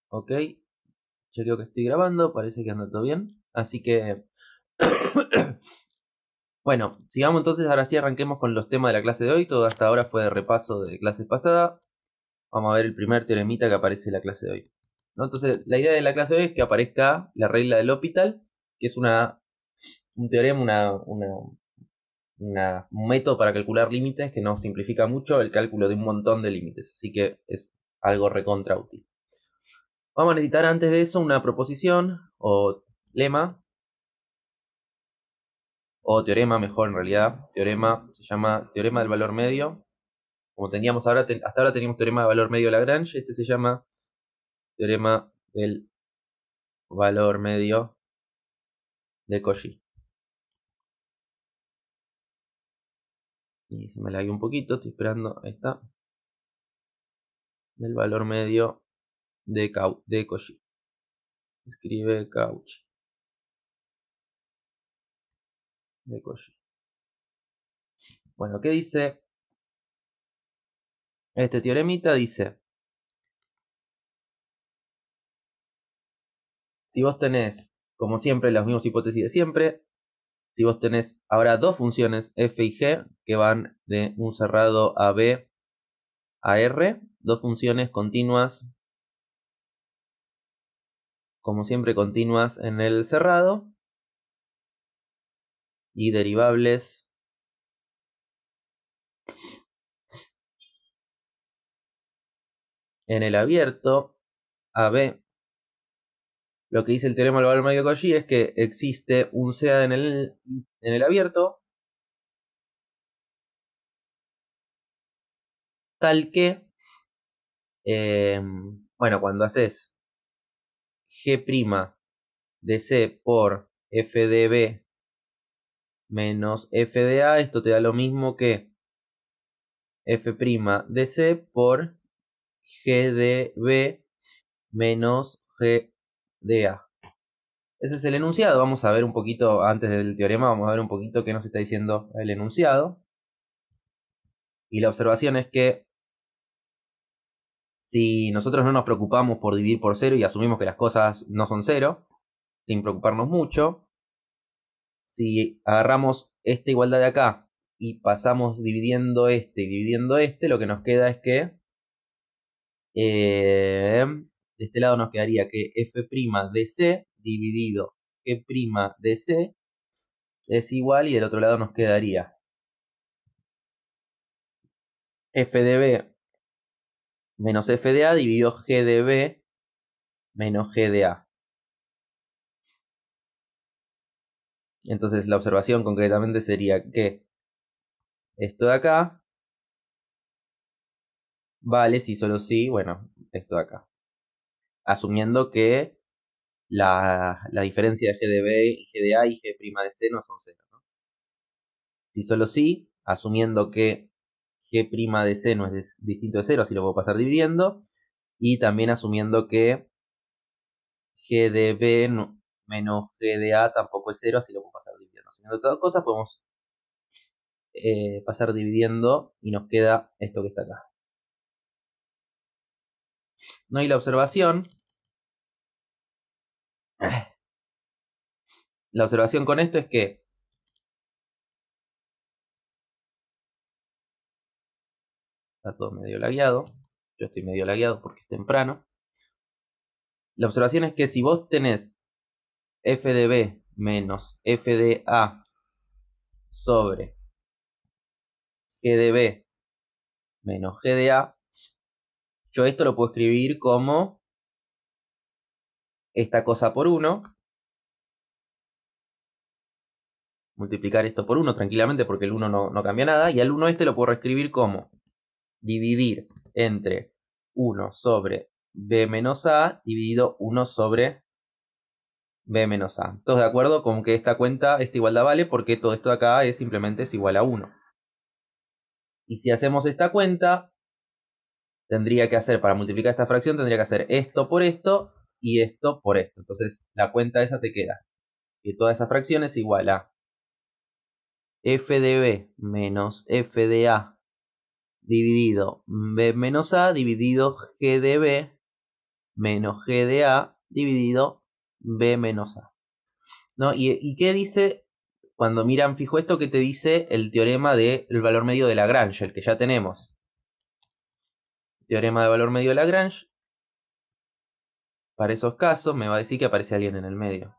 Ok, chequeo que estoy grabando, parece que anda todo bien. Así que, bueno, sigamos entonces, ahora sí arranquemos con los temas de la clase de hoy. Todo hasta ahora fue de repaso de clase pasada. Vamos a ver el primer teoremita que aparece en la clase de hoy. ¿No? Entonces, la idea de la clase de hoy es que aparezca la regla del L'Hopital, que es un teorema, un método para calcular límites que nos simplifica mucho el cálculo de un montón de límites. Así que es algo recontra útil. Vamos a necesitar antes de eso una proposición o lema, o teorema mejor en realidad. Teorema se llama teorema del valor medio. Como teníamos ahora, hasta ahora teníamos teorema del valor medio de Lagrange. Este se llama teorema del valor medio de Cauchy. Y se me lagueó un poquito, estoy esperando. Ahí está. Del valor medio de Cauchy. Escribe Cauchy. De Cauchy. Bueno, ¿qué dice este teoremita? Dice: si vos tenés, como siempre, las mismas hipótesis de siempre, si vos tenés ahora dos funciones f y g que van de un cerrado a b a r, dos funciones continuas, como siempre continuas en el cerrado, y derivables en el abierto a b. Lo que dice el teorema del valor medio de Cauchy es que existe un sea en el abierto tal que, bueno, cuando haces g' de c por f de b menos f de a, esto te da lo mismo que f' de c por g de b menos g de a. Ese es el enunciado. Vamos a ver un poquito, antes del teorema, vamos a ver un poquito qué nos está diciendo el enunciado. Y la observación es que si nosotros no nos preocupamos por dividir por cero y asumimos que las cosas no son cero, sin preocuparnos mucho, si agarramos esta igualdad de acá y pasamos dividiendo este y dividiendo este, lo que nos queda es que de este lado nos quedaría que f' de c dividido g' de c es igual, y del otro lado nos quedaría f de b menos f de a dividido g de b menos g de a. Entonces la observación concretamente sería que esto de acá vale si solo si, bueno, esto de acá. Asumiendo que la diferencia de g de b y g de a y g' de c no son cero, ¿no? Si solo si, asumiendo que g' de c no es distinto de 0, así lo puedo pasar dividiendo. Y también asumiendo que g de b menos g de a tampoco es 0, así lo puedo pasar dividiendo. Asumiendo todas cosas, podemos pasar dividiendo y nos queda esto que está acá. ¿No? Y la observación con esto es que está todo medio lagueado. Yo estoy medio lagueado porque es temprano. La observación es que si vos tenés f de b menos f de a sobre g de b menos g de a, yo esto lo puedo escribir como esta cosa por 1, multiplicar esto por 1 tranquilamente porque el 1 no cambia nada, y al 1 este lo puedo reescribir como dividir entre 1 sobre b menos a dividido 1 sobre b menos a. ¿Todos de acuerdo con que esta igualdad vale porque todo esto de acá es simplemente es igual a 1? Y si hacemos esta cuenta, tendría que hacer, para multiplicar esta fracción, tendría que hacer esto por esto y esto por esto. Entonces la cuenta esa te queda que toda esa fracción es igual a f de b menos f de a dividido b menos a dividido g de b menos G de A dividido B menos A. ¿No? ¿Y qué dice, cuando miran fijo esto, qué te dice el teorema del valor medio de Lagrange, el que ya tenemos? Teorema de valor medio de Lagrange. Para esos casos me va a decir que aparece alguien en el medio.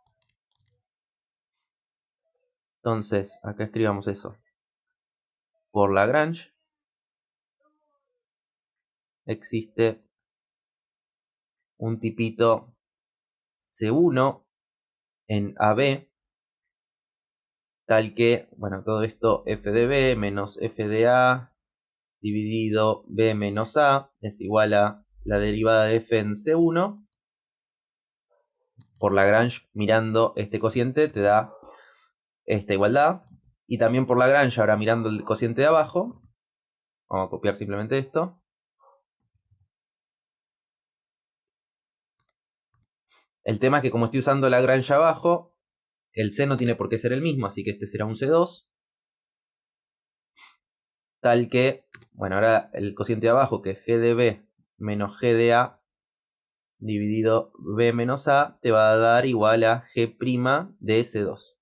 Entonces, acá escribamos eso. Por Lagrange existe un tipito C1 en AB, tal que, bueno, todo esto f de B menos f de A dividido B menos A es igual a la derivada de f en C1. Por Lagrange, mirando este cociente, te da esta igualdad. Y también por Lagrange, ahora mirando el cociente de abajo, vamos a copiar simplemente esto. El tema es que como estoy usando Lagrange abajo, el C no tiene por qué ser el mismo, así que este será un C2. Tal que, bueno, ahora el cociente de abajo, que es G de B menos G de A dividido B menos A, te va a dar igual a G' de C2.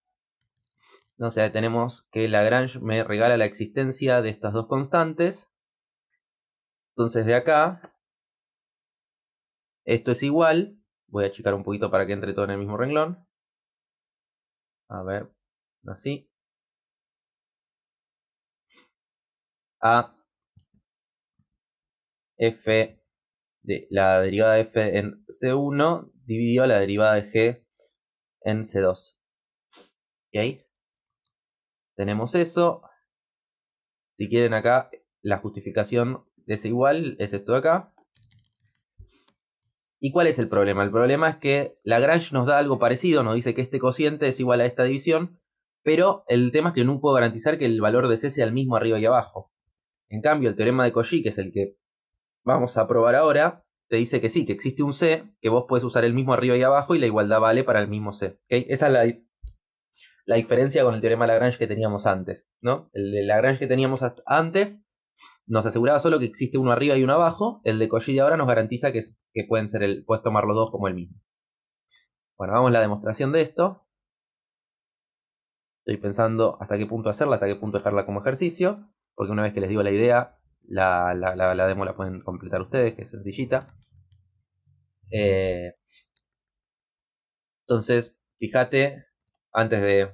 O sea, tenemos que Lagrange me regala la existencia de estas dos constantes. Entonces de acá, esto es igual. Voy a achicar un poquito para que entre todo en el mismo renglón. A ver, así. A f de la derivada de f en C1 dividido la derivada de g en C2. ¿Ok? Tenemos eso. Si quieren acá, la justificación de ese igual es esto de acá. ¿Y cuál es el problema? El problema es que Lagrange nos da algo parecido, nos dice que este cociente es igual a esta división, pero el tema es que no puedo garantizar que el valor de C sea el mismo arriba y abajo. En cambio, el teorema de Cauchy, que es el que vamos a probar ahora, te dice que sí, que existe un C, que vos puedes usar el mismo arriba y abajo y la igualdad vale para el mismo C. ¿Okay? Esa es la diferencia con el teorema de Lagrange que teníamos antes, ¿no? El de Lagrange que teníamos antes nos aseguraba solo que existe uno arriba y uno abajo. El de Cauchy de ahora nos garantiza que puedes tomar los dos como el mismo. Bueno, vamos a la demostración de esto. Estoy pensando hasta qué punto hacerla, hasta qué punto dejarla como ejercicio, porque una vez que les digo la idea, la demo la pueden completar ustedes, que es sencillita. Entonces, fíjate, antes de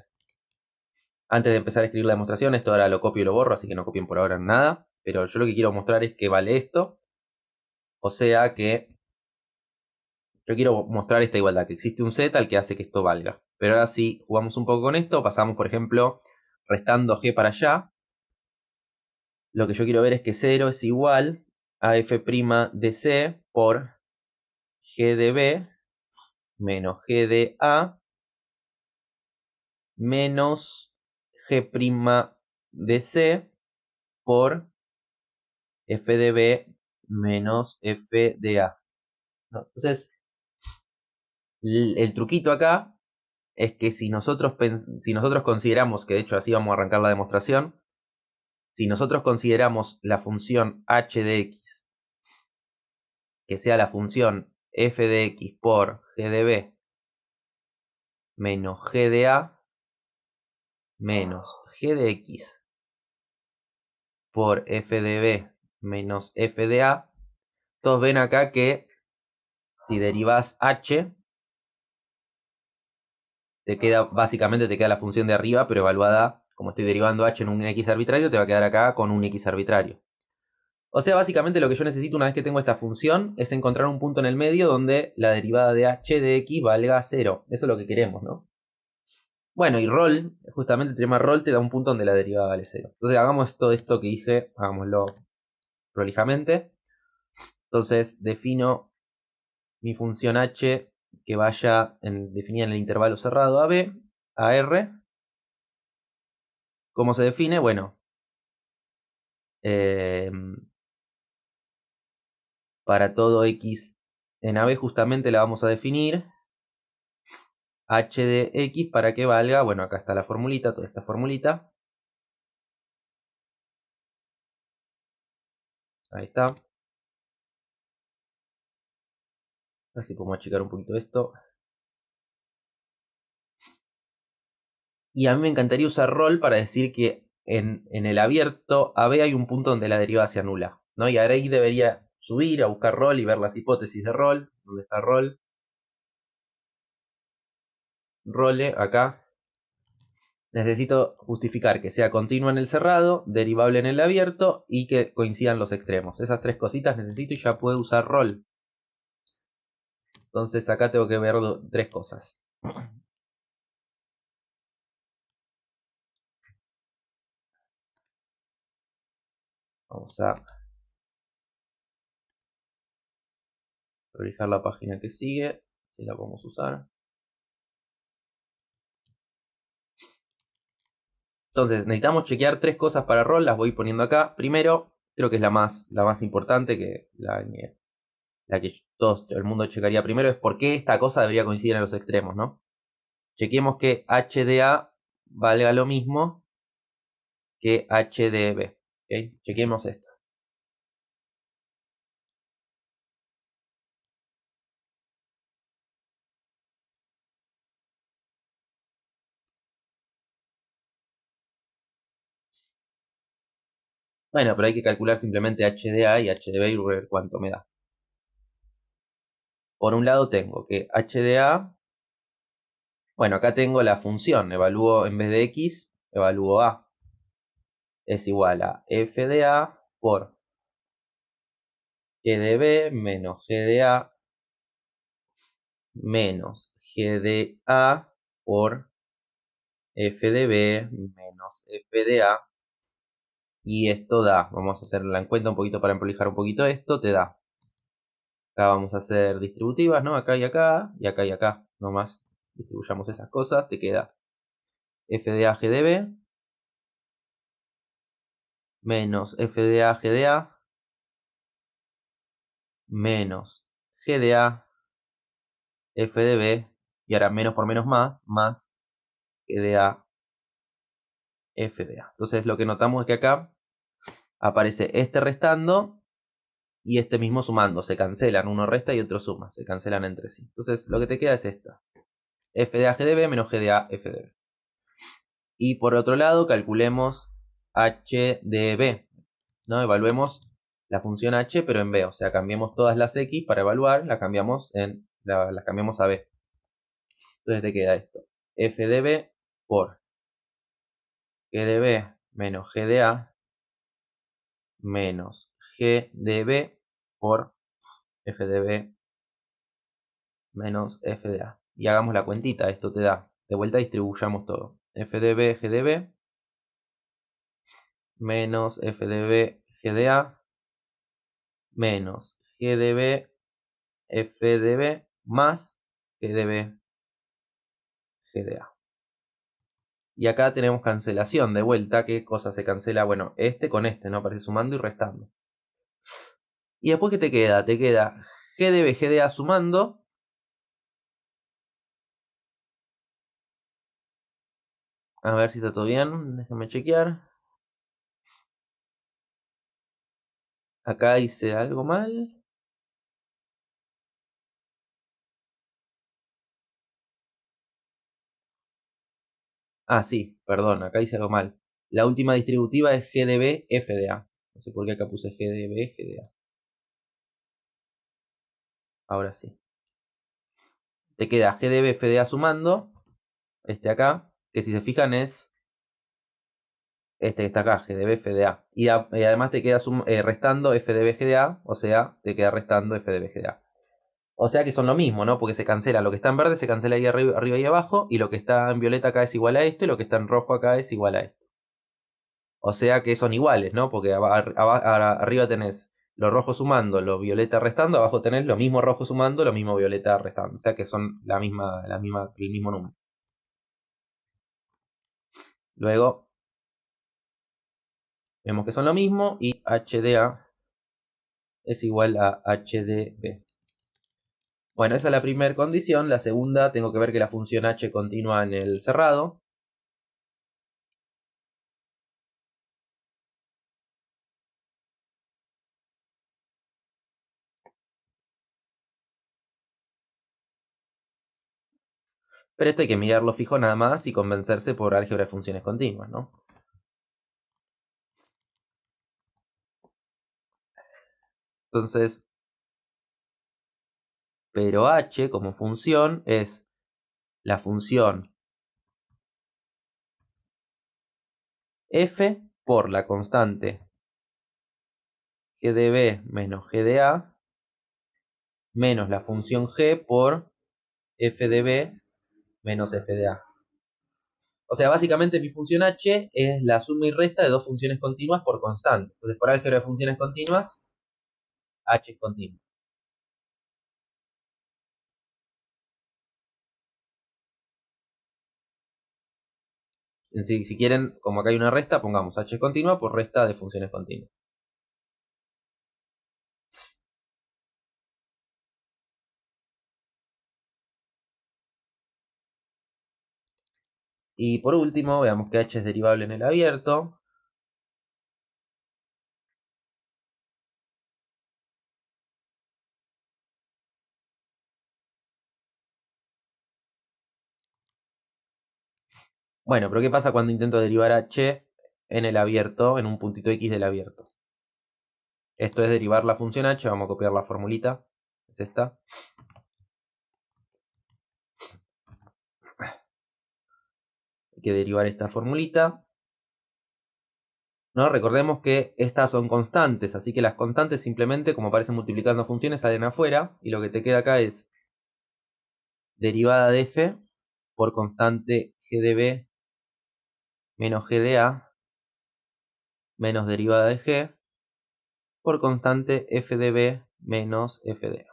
empezar a escribir la demostración, esto ahora lo copio y lo borro, así que no copien por ahora nada, pero yo lo que quiero mostrar es que vale esto, o sea que yo quiero mostrar esta igualdad, que existe un z al que hace que esto valga. Pero ahora si jugamos un poco con esto, pasamos por ejemplo restando g para allá. Lo que yo quiero ver es que 0 es igual a f' de c por g de b menos g de a menos g' de c por f de b menos f de a. ¿No? Entonces, el truquito acá es que si nosotros consideramos, que de hecho así vamos a arrancar la demostración, si nosotros consideramos la función h de x que sea la función f de x por g de b menos g de a menos g de x por f de b menos f de a, todos ven acá que si derivas h, básicamente te queda la función de arriba, pero evaluada, como estoy derivando h en un x arbitrario, te va a quedar acá con un x arbitrario. O sea, básicamente lo que yo necesito una vez que tengo esta función es encontrar un punto en el medio donde la derivada de h de x valga 0. Eso es lo que queremos, ¿no? Bueno, y roll, justamente el teorema roll te da un punto donde la derivada vale 0. Entonces hagamos todo esto que dije, hagámoslo prolijamente. Entonces defino mi función h que vaya definida en el intervalo cerrado a b, a r. ¿Cómo se define? Bueno, para todo x en AB justamente la vamos a definir h de x para que valga, bueno, acá está la formulita, toda esta formulita. Ahí está. A ver si podemos achicar un poquito esto. Y a mí me encantaría usar roll para decir que en el abierto AB hay un punto donde la derivada se anula, ¿no? Y ahora ahí debería subir a buscar roll y ver las hipótesis de roll. ¿Dónde está roll? Role, acá. Necesito justificar que sea continua en el cerrado, derivable en el abierto y que coincidan los extremos. Esas tres cositas necesito y ya puedo usar roll. Entonces acá tengo que ver tres cosas. Vamos a revisar la página que sigue, si la podemos usar. Entonces necesitamos chequear tres cosas para roll, las voy poniendo acá. Primero, creo que es la más importante, que la que todo el mundo checaría primero, es por qué esta cosa debería coincidir en los extremos, ¿no? Chequemos que h de a valga lo mismo que h de b. ¿Okay? Chequemos esto. Bueno, pero hay que calcular simplemente h de a y h de b y ver cuánto me da. Por un lado tengo que h de a, bueno, acá tengo la función, evalúo en vez de x, evalúo a. Es igual a f de a por g de b menos g de a menos g de a por f de b menos f de a. Y esto da, vamos a hacer la cuenta un poquito para amplificar un poquito esto, te da. Acá vamos a hacer distributivas, ¿no? Acá y acá, y acá y acá. Nomás distribuyamos esas cosas, te queda f de a g de b menos f de a g de a menos g de a f de b, y ahora menos por menos más g de a f de a. Entonces lo que notamos es que acá aparece este restando y este mismo sumando. Se cancelan, uno resta y otro suma, se cancelan entre sí. Entonces lo que te queda es esta. F de a g de b menos g de a f de b. Y por otro lado calculemos h de b, ¿no? Evaluemos la función h pero en b, o sea, cambiemos todas las x para evaluar, las cambiamos a b. Entonces te queda esto, f de b por g de b menos g de a menos g de b por f de b menos f de a. Y hagamos la cuentita, esto te da, de vuelta distribuyamos todo. F de b, g de b menos f de b, g de a menos g de b, f de b más g de b, g de a. Y acá tenemos cancelación de vuelta. ¿Qué cosa se cancela? Bueno, este con este, ¿no? Aparece sumando y restando. Y después, ¿qué te queda? Te queda g de b, g de a sumando. A ver si está todo bien. Déjenme chequear. Acá hice algo mal. Ah, sí, perdón, acá hice algo mal. La última distributiva es g de b, f de a. No sé por qué acá puse g de b, g de a. Ahora sí. Te queda g de b, f de a sumando. Este acá. Que si se fijan es este que está acá, g de b, f de a. Y además te queda restando f de b, g de a. O sea, te queda restando f de b, g de a. O sea que son lo mismo, ¿no? Porque se cancela. Lo que está en verde se cancela ahí arriba y abajo. Y lo que está en violeta acá es igual a esto. Y lo que está en rojo acá es igual a esto. O sea que son iguales, ¿no? Porque arriba tenés lo rojo sumando, lo violeta restando. Abajo tenés lo mismo rojo sumando, lo mismo violeta restando. O sea que son el mismo número. Luego vemos que son lo mismo. Y h de a es igual a h de b. Bueno, esa es la primera condición. La segunda, tengo que ver que la función h continúa en el cerrado. Pero esto hay que mirarlo fijo nada más y convencerse por álgebra de funciones continuas, ¿no? Entonces, pero h como función es la función f por la constante g de b menos g de a menos la función g por f de b menos f de a. O sea, básicamente mi función h es la suma y resta de dos funciones continuas por constante. Entonces, por álgebra de funciones continuas, h es continua. Si quieren, como acá hay una resta, pongamos h es continua por resta de funciones continuas. Y por último, veamos que h es derivable en el abierto. Bueno, pero ¿qué pasa cuando intento derivar h en el abierto, en un puntito x del abierto? Esto es derivar la función h, vamos a copiar la formulita, es esta. Hay que derivar esta formulita. ¿No? Recordemos que estas son constantes, así que las constantes simplemente, como aparecen multiplicando funciones, salen afuera, y lo que te queda acá es derivada de f por constante g de b menos g de a menos derivada de g por constante f de b menos f de a.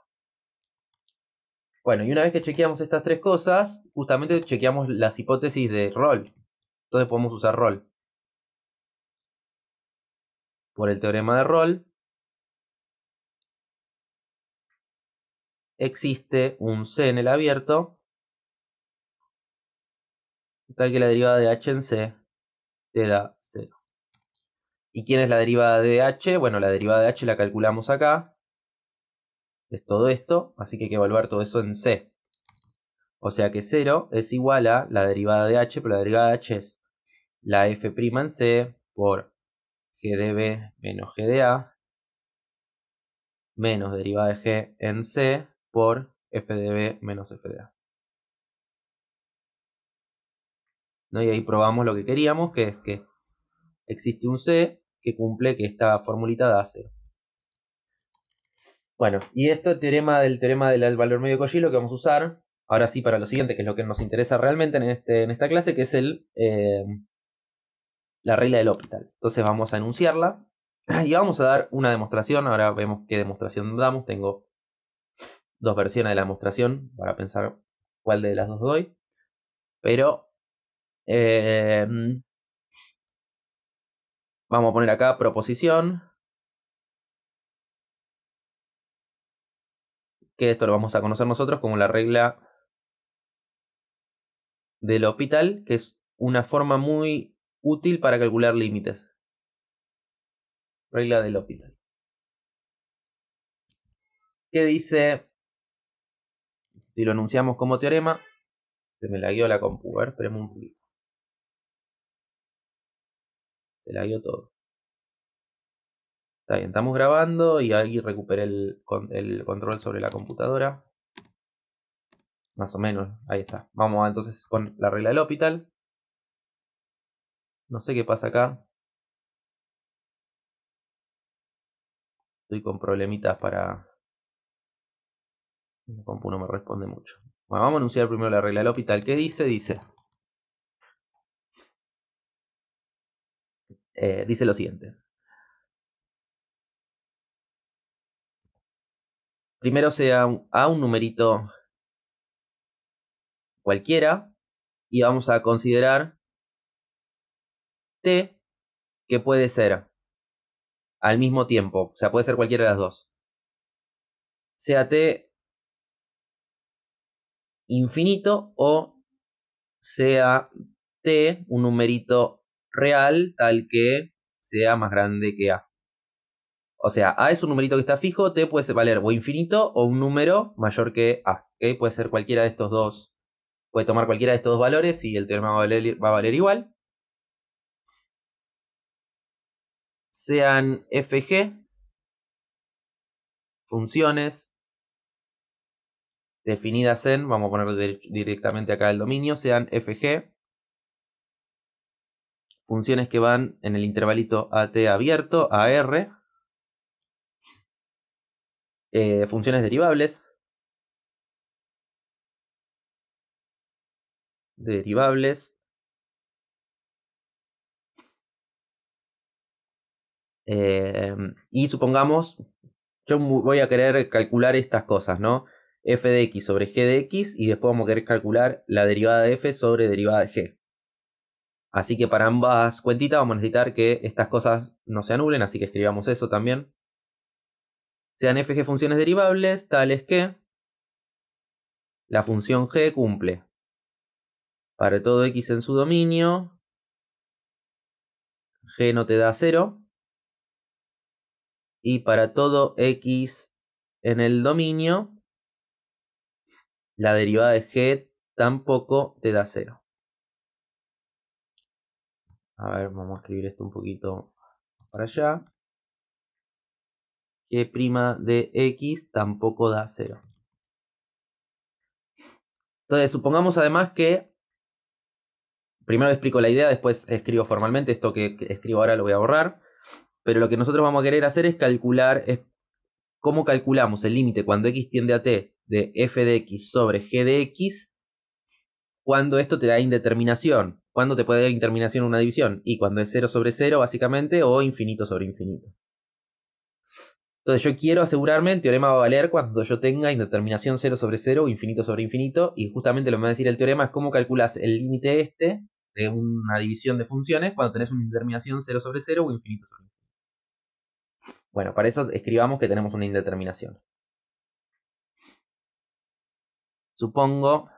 Bueno, y una vez que chequeamos estas tres cosas, justamente chequeamos las hipótesis de Rolle. Entonces podemos usar Rolle. Por el teorema de Rolle, existe un c en el abierto, tal que la derivada de h en c te da 0. ¿Y quién es la derivada de h? Bueno, la derivada de h la calculamos acá. Es todo esto, así que hay que evaluar todo eso en c. O sea que 0 es igual a la derivada de h, pero la derivada de h es la f' en c por g de b menos g de a menos derivada de g en c por f de b menos f de a. ¿No? Y ahí probamos lo que queríamos, que es que existe un c que cumple que esta formulita da 0. Bueno, y esto teorema del valor medio de Cauchy lo que vamos a usar, ahora sí para lo siguiente, que es lo que nos interesa realmente en esta clase, que es la regla del L'Hopital. Entonces vamos a enunciarla y vamos a dar una demostración. Ahora vemos qué demostración damos. Tengo dos versiones de la demostración para pensar cuál de las dos doy. Pero vamos a poner acá proposición, que esto lo vamos a conocer nosotros como la regla del L'Hopital, que es una forma muy útil para calcular límites. Regla del L'Hopital. ¿Qué dice? Si lo enunciamos como teorema, se me lagueó la compu. A ver, esperemos un poquito. Se lagueó todo. Está bien, estamos grabando y ahí recuperé el control sobre la computadora. Más o menos, ahí está. Vamos entonces con la regla del L'Hopital. No sé qué pasa acá. Estoy con problemitas para... La compu no me responde mucho. Bueno, vamos a anunciar primero la regla del L'Hopital. ¿Qué dice? Dice lo siguiente. Primero sea a un numerito cualquiera y vamos a considerar t, que puede ser al mismo tiempo, o sea, puede ser cualquiera de las dos. Sea t infinito o sea t un numerito real tal que sea más grande que a. O sea, a es un numerito que está fijo, t puede valer o infinito o un número mayor que a. ¿Okay? Puede ser cualquiera de estos dos Puede tomar cualquiera de estos dos valores y el teorema va a valer igual. Sean fg funciones definidas en, vamos a poner directamente acá el dominio, sean fg funciones que van en el intervalito at abierto a r, funciones derivables, y supongamos, yo voy a querer calcular estas cosas, ¿no? F de x sobre g de x, y después vamos a querer calcular la derivada de f sobre derivada de g. Así que para ambas cuentitas vamos a necesitar que estas cosas no se anulen, así que escribamos eso también. Sean fg funciones derivables tales que la función g cumple para todo x en su dominio, g no te da 0, y para todo x en el dominio, la derivada de g tampoco te da 0. A ver, vamos a escribir esto un poquito para allá. G' de x tampoco da 0. Entonces, supongamos además que, primero explico la idea, después escribo formalmente, esto que escribo ahora lo voy a borrar, pero lo que nosotros vamos a querer hacer es calcular cómo calculamos el límite cuando x tiende a t de f de x sobre g de x, cuando esto te da indeterminación. ¿Cuándo te puede dar indeterminación una división? Y cuando es 0 sobre 0, básicamente, o infinito sobre infinito. Entonces yo quiero asegurarme, el teorema va a valer cuando yo tenga indeterminación 0 sobre 0 o infinito sobre infinito, y justamente lo que me va a decir el teorema es cómo calculas el límite este de una división de funciones cuando tenés una indeterminación 0 sobre 0 o infinito sobre infinito. Bueno, para eso escribamos que tenemos una indeterminación. Supongo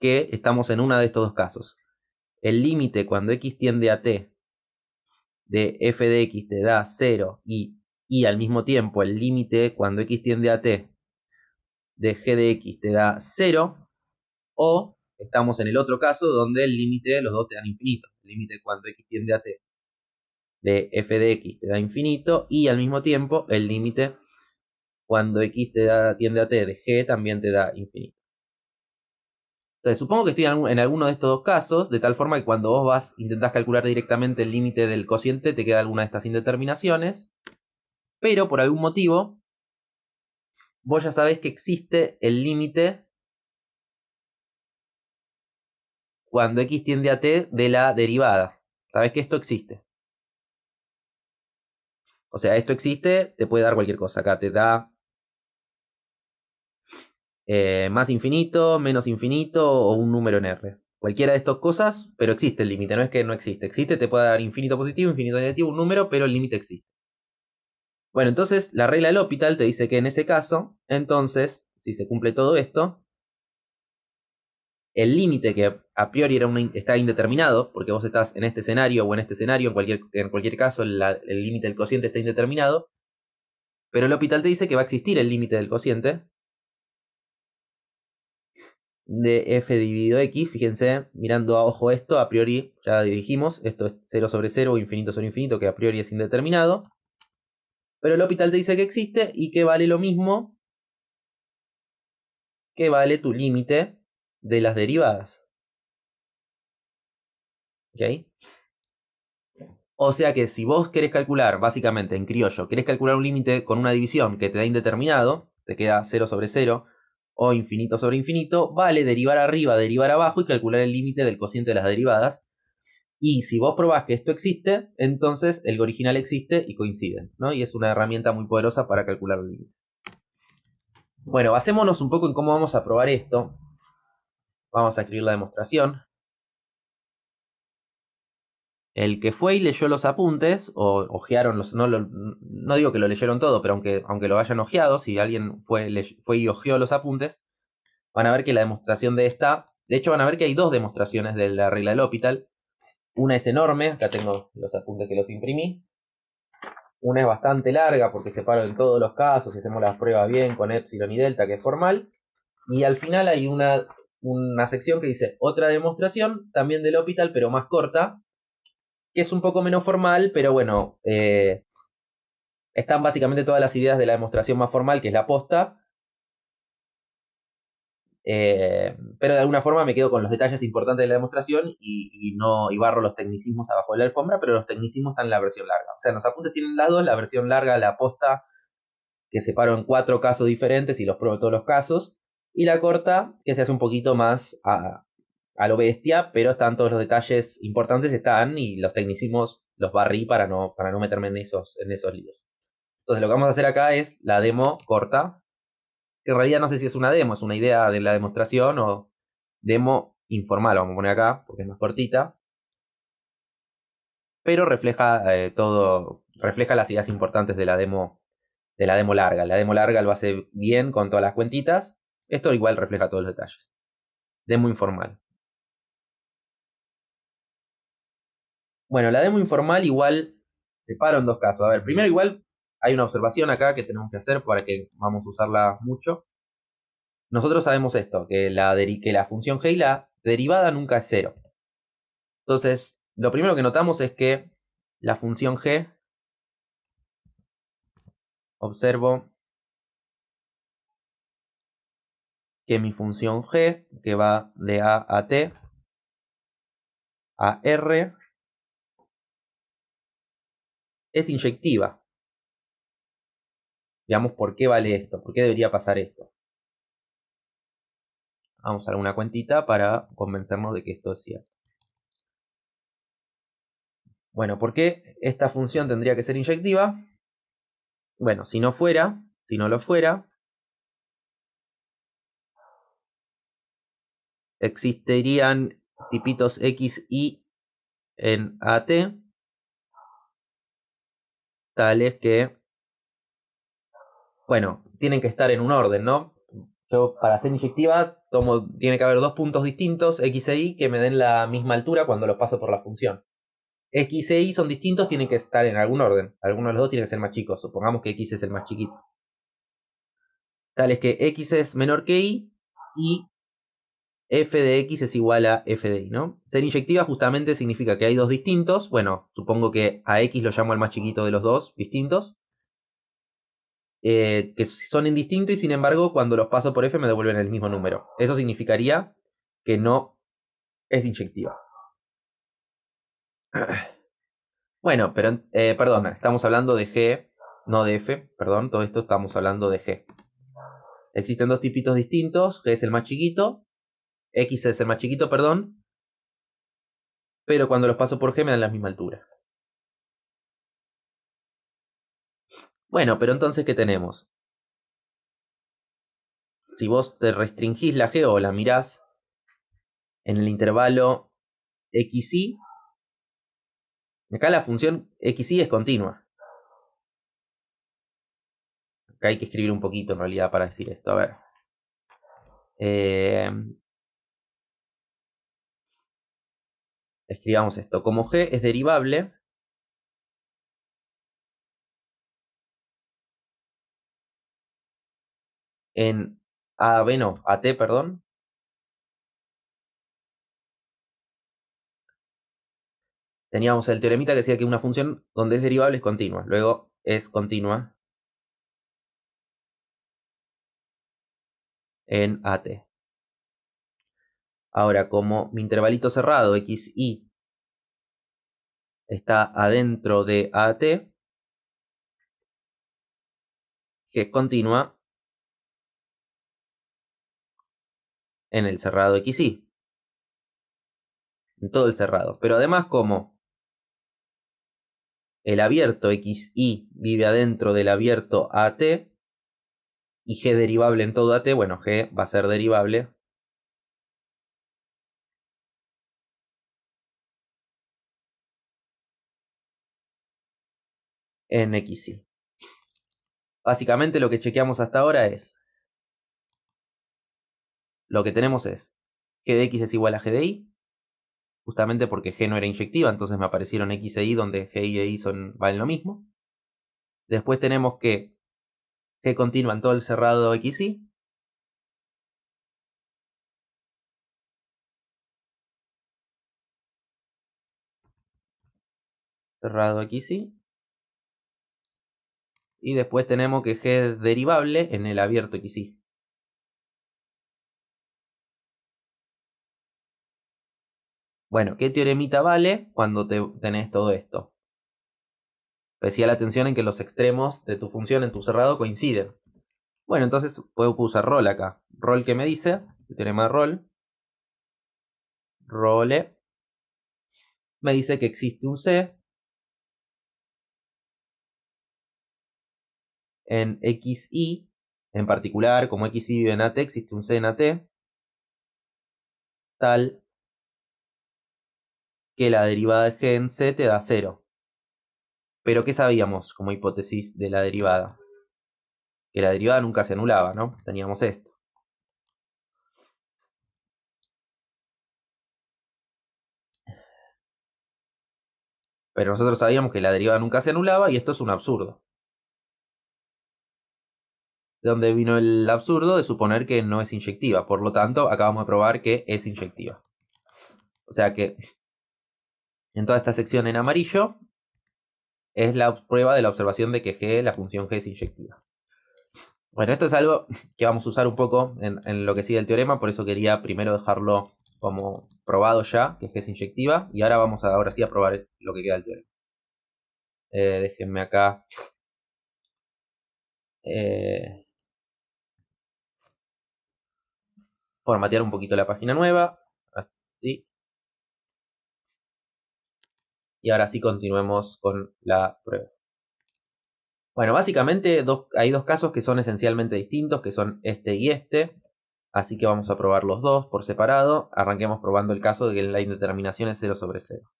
que estamos en uno de estos dos casos. El límite cuando x tiende a t de f de x te da 0 y al mismo tiempo el límite cuando x tiende a t de g de x te da 0, o estamos en el otro caso donde el límite de los dos te dan infinito. El límite cuando x tiende a t de f de x te da infinito y al mismo tiempo el límite cuando x tiende a t de g también te da infinito. Entonces, supongo que estoy en alguno de estos dos casos, de tal forma que cuando vos intentás calcular directamente el límite del cociente, te queda alguna de estas indeterminaciones, pero por algún motivo, vos ya sabés que existe el límite cuando x tiende a t de la derivada. Sabés que esto existe. O sea, esto existe, te puede dar cualquier cosa. Acá te da más infinito, menos infinito o un número en R. Cualquiera de estas cosas, pero existe el límite, no es que no existe. Existe, te puede dar infinito positivo, infinito negativo, un número, pero el límite existe. Bueno, entonces la regla del L'Hopital te dice que en ese caso, entonces, si se cumple todo esto, el límite que a priori está indeterminado, porque vos estás en este escenario o en este escenario, en cualquier caso el límite del cociente está indeterminado, pero el L'Hopital te dice que va a existir el límite del cociente de f dividido x. Fíjense, mirando a ojo esto, a priori ya dijimos, esto es 0 sobre 0 o infinito sobre infinito, que a priori es indeterminado, pero el L'Hopital te dice que existe y que vale lo mismo que vale tu límite de las derivadas. ¿Ok? O sea que si vos querés calcular, básicamente en criollo, querés calcular un límite con una división que te da indeterminado, te queda 0 sobre 0 o infinito sobre infinito, vale derivar arriba, derivar abajo y calcular el límite del cociente de las derivadas. Y si vos probás que esto existe, entonces el original existe y coinciden, ¿no? Y es una herramienta muy poderosa para calcular el límite. Bueno, basémonos un poco en cómo vamos a probar esto. Vamos a escribir la demostración. El que fue y leyó los apuntes, o ojearon los... No digo que lo leyeron todo, pero aunque lo hayan ojeado, si alguien fue y ojeó los apuntes, van a ver que la demostración de esta... De hecho, van a ver que hay dos demostraciones de la regla del L'Hopital. Una es enorme, acá tengo los apuntes que los imprimí. Una es bastante larga porque separo en todos los casos y hacemos las pruebas bien con epsilon y delta, que es formal. Y al final hay una sección que dice otra demostración, también del L'Hopital, pero más corta, que es un poco menos formal, pero bueno, están básicamente todas las ideas de la demostración más formal, que es la posta. Pero de alguna forma me quedo con los detalles importantes de la demostración y barro los tecnicismos abajo de la alfombra, pero los tecnicismos están en la versión larga. O sea, los apuntes tienen las dos, la versión larga, la posta, que separo en 4 casos diferentes y los pruebo todos los casos, y la corta, que se hace un poquito más a lo bestia, pero están todos los detalles importantes, están, y los tecnicismos los barrí para no meterme en esos líos. Entonces lo que vamos a hacer acá es la demo corta, que en realidad no sé si es una demo, es una idea de la demostración o demo informal, vamos a poner acá, porque es más cortita, pero refleja refleja las ideas importantes de la demo larga. La demo larga lo hace bien con todas las cuentitas. Esto igual refleja todos los detalles. Demo informal. Bueno, la demo informal igual separo en dos casos. A ver, primero igual hay una observación acá que tenemos que hacer para que vamos a usarla mucho. Nosotros sabemos esto, que que la función g y la derivada nunca es cero. Entonces, lo primero que notamos es que la función g, observo que mi función g, que va de a t a r, es inyectiva. Veamos por qué vale esto, por qué debería pasar esto. Vamos a hacer una cuentita para convencernos de que esto es cierto. Bueno, ¿por qué esta función tendría que ser inyectiva? Bueno, si no lo fuera, existirían tipitos x, y en AT, tales que, bueno, tienen que estar en un orden, ¿no? Yo, para ser inyectiva, tiene que haber dos puntos distintos, x e y, que me den la misma altura cuando los paso por la función. X e y son distintos, tienen que estar en algún orden. Alguno de los dos tiene que ser más chico. Supongamos que x es el más chiquito. Tales que x es menor que y f de x es igual a f de y, ¿no? Ser inyectiva justamente significa que hay dos distintos. Bueno, supongo que a x lo llamo el más chiquito de los dos distintos. Que son indistintos y sin embargo cuando los paso por f me devuelven el mismo número. Eso significaría que no es inyectiva. Bueno, pero perdón, estamos hablando de g, no de f, perdón, todo esto estamos hablando de g. Existen dos tipitos distintos, g es el más chiquito, x es el más chiquito, perdón, pero cuando los paso por g me dan la misma altura. Bueno, pero entonces, ¿qué tenemos? Si vos te restringís la g o la mirás en el intervalo xy, acá la función xy es continua. Acá hay que escribir un poquito en realidad para decir esto. A ver. Escribamos esto. Como g es derivable, en AT, perdón. Teníamos el teoremita que decía que una función donde es derivable es continua. Luego es continua en AT. Ahora, como mi intervalito cerrado, xy, está adentro de AT, que es continua en el cerrado xy. En todo el cerrado. Pero además, como el abierto xy vive adentro del abierto AT, y g derivable en todo AT, bueno, g va a ser derivable en xy. Básicamente lo que chequeamos hasta ahora es, lo que tenemos es g de x es igual a g de y, justamente porque g no era inyectiva, entonces me aparecieron x e y donde g y e y valen lo mismo. Después tenemos que G continua en todo el cerrado XY. Cerrado XY. Y después tenemos que G es derivable en el abierto XY. Bueno, ¿qué teoremita vale cuando tenés todo esto? Especial atención en que los extremos de tu función en tu cerrado coinciden. Bueno, entonces puedo usar rol acá. Rol que me dice, el teorema de rol, role, me dice que existe un C en XY, en particular, como XY vive en AT, existe un C en AT, tal que la derivada de G en C te da 0. Pero ¿qué sabíamos como hipótesis de la derivada? Que la derivada nunca se anulaba, ¿no? Teníamos esto. Pero nosotros sabíamos que la derivada nunca se anulaba y esto es un absurdo. ¿De dónde vino el absurdo? De suponer que no es inyectiva. Por lo tanto, acabamos de probar que es inyectiva. O sea que en toda esta sección en amarillo es la prueba de la observación de que G, la función G es inyectiva. Bueno, esto es algo que vamos a usar un poco en lo que sigue el teorema, por eso quería primero dejarlo como probado ya, que es inyectiva, y ahora vamos ahora sí a probar lo que queda del teorema. Déjenme acá formatear un poquito la página nueva, así, y ahora sí continuemos con la prueba. Bueno, básicamente hay dos casos que son esencialmente distintos, que son este y este. Así que vamos a probar los dos por separado. Arranquemos probando el caso de que la indeterminación es 0 sobre 0.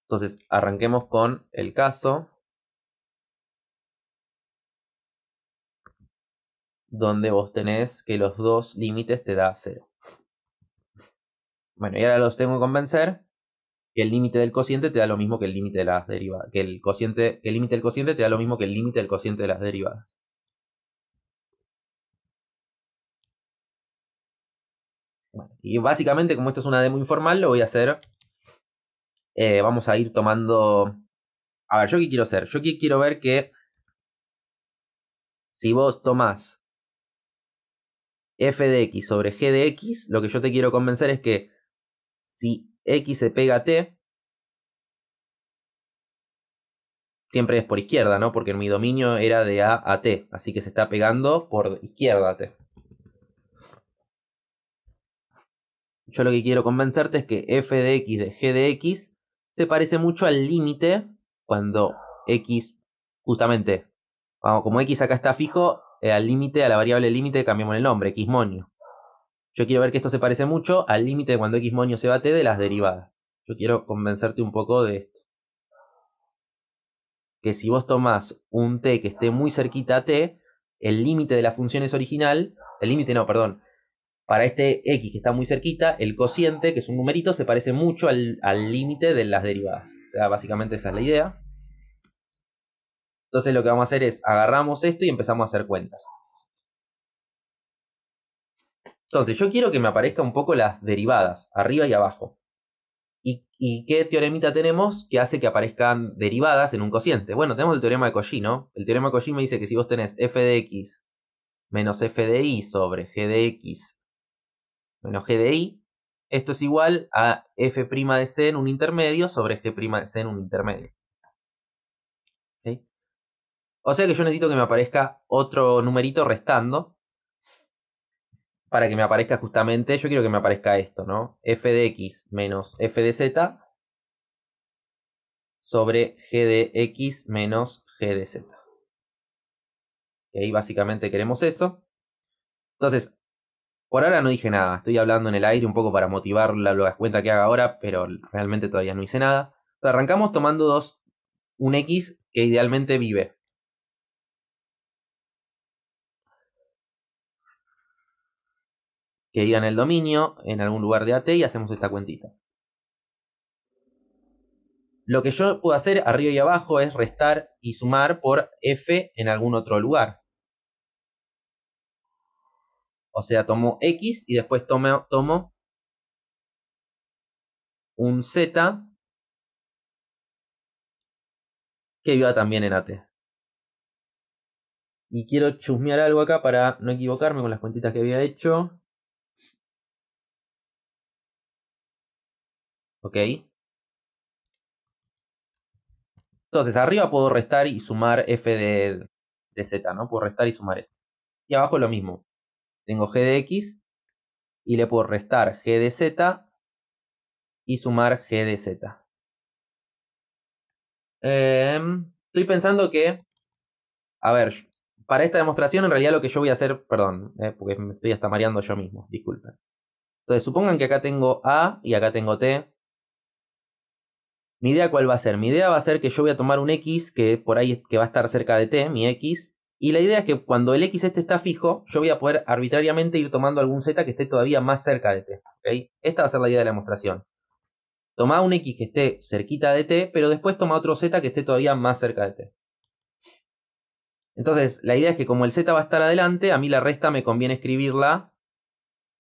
Entonces, arranquemos con el caso donde vos tenés que los dos límites te da 0. Bueno, y ahora los tengo que convencer que el límite del cociente te da lo mismo que el límite de las derivadas. Que el límite del cociente te da lo mismo que el límite del cociente de las derivadas. Bueno, y básicamente, como esto es una demo informal, lo voy a hacer. Vamos a ir tomando. A ver, ¿yo qué quiero hacer? Yo quiero ver que si vos tomás f de x sobre g de x, lo que yo te quiero convencer es que si x se pega a t, siempre es por izquierda, ¿no? Porque mi dominio era de a a t, así que se está pegando por izquierda a t. Yo lo que quiero convencerte es que f de x de g de x se parece mucho al límite cuando x, justamente, como x acá está fijo, al límite, a la variable límite cambiamos el nombre, x monio. Yo quiero ver que esto se parece mucho al límite de cuando x monio se va a t de las derivadas. Yo quiero convencerte un poco de esto. Que si vos tomás un t que esté muy cerquita a t, el límite de la función es original, el límite no, perdón, para este x que está muy cerquita, el cociente, que es un numerito, se parece mucho al límite de las derivadas. O sea, básicamente esa es la idea. Entonces lo que vamos a hacer es, agarramos esto y empezamos a hacer cuentas. Entonces yo quiero que me aparezca un poco las derivadas, arriba y abajo. ¿Y qué teoremita tenemos que hace que aparezcan derivadas en un cociente? Bueno, tenemos el teorema de Cauchy, ¿no? El teorema de Cauchy me dice que si vos tenés f de x menos f de y sobre g de x menos g de y, esto es igual a f' de c en un intermedio sobre g' de c en un intermedio. ¿Okay? O sea que yo necesito que me aparezca otro numerito restando para que me aparezca justamente, yo quiero que me aparezca esto, ¿no? F de x menos f de z sobre g de x menos g de z. Y ahí básicamente queremos eso. Entonces, por ahora no dije nada, estoy hablando en el aire un poco para motivar la cuenta que haga ahora, pero realmente todavía no hice nada. Entonces, arrancamos tomando un x que idealmente vive. Que viva en el dominio, en algún lugar de AT, y hacemos esta cuentita. Lo que yo puedo hacer arriba y abajo es restar y sumar por f en algún otro lugar. O sea, tomo x y después tomo un z que viva también en AT. Y quiero chusmear algo acá para no equivocarme con las cuentitas que había hecho. Ok. Entonces, arriba puedo restar y sumar f de z, ¿no? Puedo restar y sumar esto. Y abajo lo mismo. Tengo g de x y le puedo restar g de z y sumar g de z. Estoy pensando que, a ver, para esta demostración en realidad lo que yo voy a hacer, perdón, porque me estoy hasta mareando yo mismo, disculpen. Entonces, supongan que acá tengo a y acá tengo t. Mi idea, ¿cuál va a ser? Mi idea va a ser que yo voy a tomar un x que por ahí que va a estar cerca de t, mi x, y la idea es que cuando el x este está fijo, yo voy a poder arbitrariamente ir tomando algún z que esté todavía más cerca de t. ¿Okay? Esta va a ser la idea de la demostración. Toma un x que esté cerquita de t, pero después toma otro z que esté todavía más cerca de t. Entonces, la idea es que como el z va a estar adelante, a mí la resta me conviene escribirla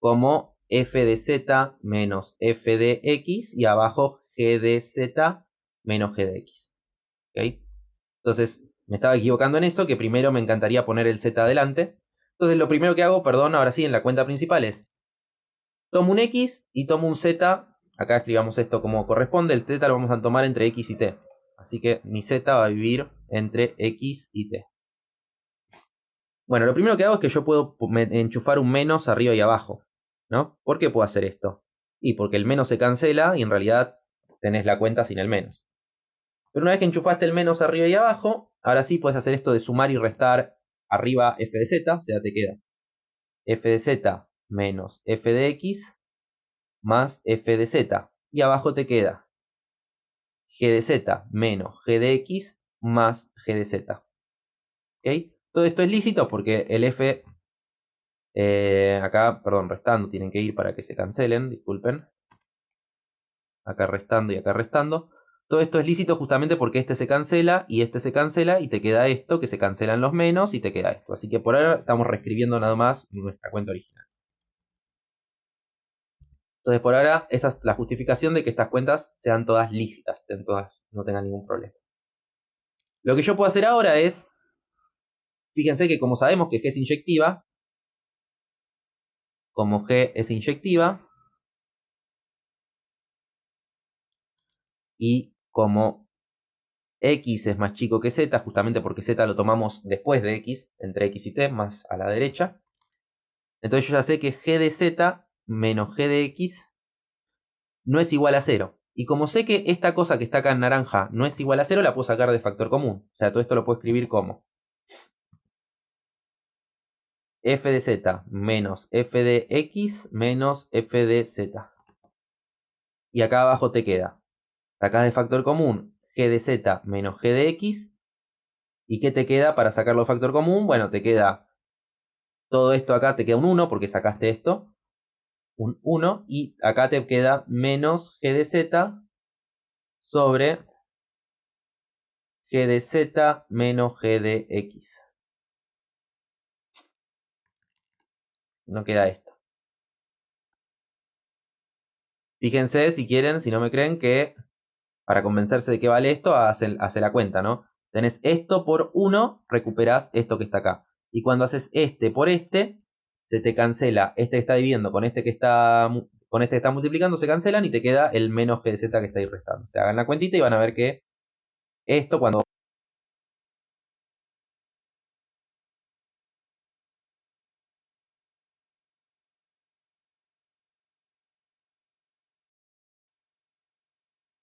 como f de z menos f de x y abajo g de z menos g de x. ¿Okay? Entonces, me estaba equivocando en eso, que primero me encantaría poner el z adelante. Entonces, lo primero que hago, perdón, ahora sí, en la cuenta principal es, tomo un x y tomo un z. Acá escribamos esto como corresponde. El z lo vamos a tomar entre x y t. Así que mi z va a vivir entre x y t. Bueno, lo primero que hago es que yo puedo enchufar un menos arriba y abajo, ¿no? ¿Por qué puedo hacer esto? Y porque el menos se cancela y en realidad tenés la cuenta sin el menos. Pero una vez que enchufaste el menos arriba y abajo, ahora sí puedes hacer esto de sumar y restar arriba f de z, o sea, te queda f de z menos f de x más f de z. Y abajo te queda g de z menos g de x más g de z. ¿Ok? Todo esto es lícito porque el f, acá, perdón, restando, tienen que ir para que se cancelen, disculpen. Acá restando y acá restando. Todo esto es lícito justamente porque este se cancela y te queda esto, que se cancelan los menos y te queda esto. Así que por ahora estamos reescribiendo nada más nuestra cuenta original. Entonces por ahora esa es la justificación de que estas cuentas sean todas lícitas, no tengan ningún problema. Lo que yo puedo hacer ahora es, fíjense que como sabemos que G es inyectiva, como G es inyectiva y como x es más chico que z, justamente porque z lo tomamos después de x, entre x y t, más a la derecha. Entonces yo ya sé que g de z menos g de x no es igual a 0. Y como sé que esta cosa que está acá en naranja no es igual a 0, la puedo sacar de factor común. O sea, todo esto lo puedo escribir como f de z menos f de x menos f de z. Y acá abajo te queda, sacás de factor común g de z menos g de x. ¿Y qué te queda para sacarlo de factor común? Bueno, te queda todo esto acá, te queda un 1 porque sacaste esto. Un 1 y acá te queda menos g de z sobre g de z menos g de x. No queda esto. Fíjense si quieren, si no me creen, que para convencerse de que vale esto, hace la cuenta, ¿no? Tenés esto por 1, recuperás esto que está acá. Y cuando haces este por este, se te cancela este que está dividiendo con este que está multiplicando, se cancelan y te queda el menos g de z que está ahí restando. O sea, hagan la cuentita y van a ver que esto cuando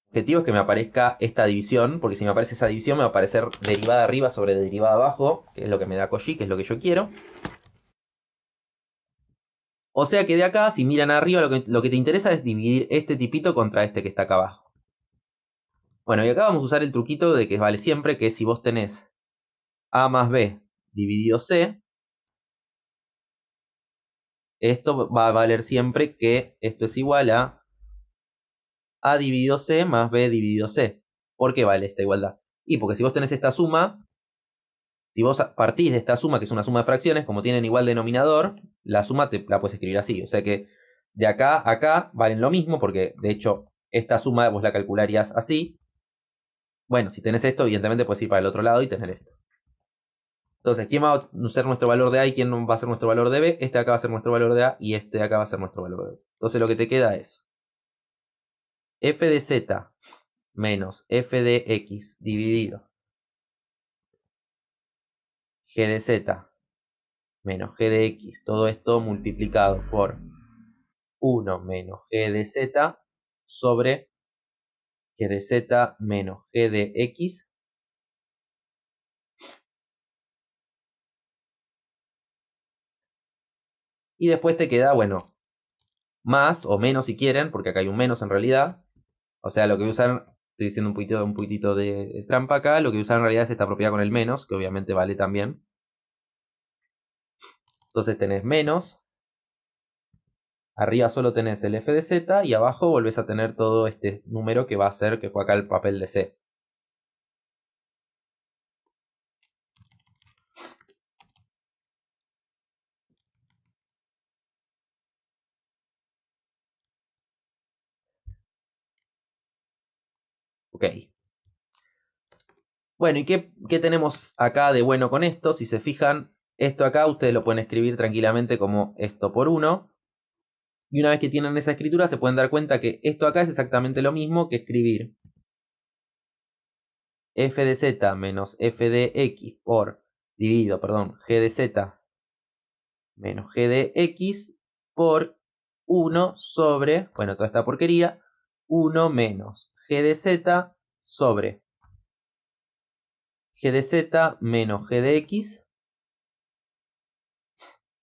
objetivo es que me aparezca esta división, porque si me aparece esa división me va a aparecer derivada arriba sobre derivada abajo, que es lo que me da Cauchy, que es lo que yo quiero. O sea que de acá, si miran arriba, lo que te interesa es dividir este tipito contra este que está acá abajo. Bueno, y acá vamos a usar el truquito de que vale siempre, que es si vos tenés A más B dividido C, esto va a valer siempre que esto es igual a dividido C más B dividido C. ¿Por qué vale esta igualdad? Y porque si vos tenés esta suma, si vos partís de esta suma, que es una suma de fracciones, como tienen igual denominador, la suma te la puedes escribir así. O sea que de acá a acá valen lo mismo, porque de hecho esta suma vos la calcularías así. Bueno, si tenés esto, evidentemente puedes ir para el otro lado y tener esto. Entonces, ¿quién va a ser nuestro valor de A y quién va a ser nuestro valor de B? Este de acá va a ser nuestro valor de A y este de acá va a ser nuestro valor de B. Entonces lo que te queda es f de z menos f de x dividido g de z menos g de x, todo esto multiplicado por 1 menos g de z sobre g de z menos g de x. Y después te queda, bueno, más o menos si quieren, porque acá hay un menos en realidad. O sea, lo que voy a usar, estoy diciendo un poquitito de trampa acá, lo que voy a usar en realidad es esta propiedad con el menos, que obviamente vale también. Entonces tenés menos, arriba solo tenés el f de z y abajo volvés a tener todo este número que va a ser que fue acá el papel de c. Ok. Bueno, ¿y qué tenemos acá de bueno con esto? Si se fijan, esto acá ustedes lo pueden escribir tranquilamente como esto por 1. Y una vez que tienen esa escritura se pueden dar cuenta que esto acá es exactamente lo mismo que escribir f de z menos f de x por dividido, perdón, g de z menos g de x por 1 sobre, bueno, toda esta porquería, 1 menos g de z sobre g de z menos g de x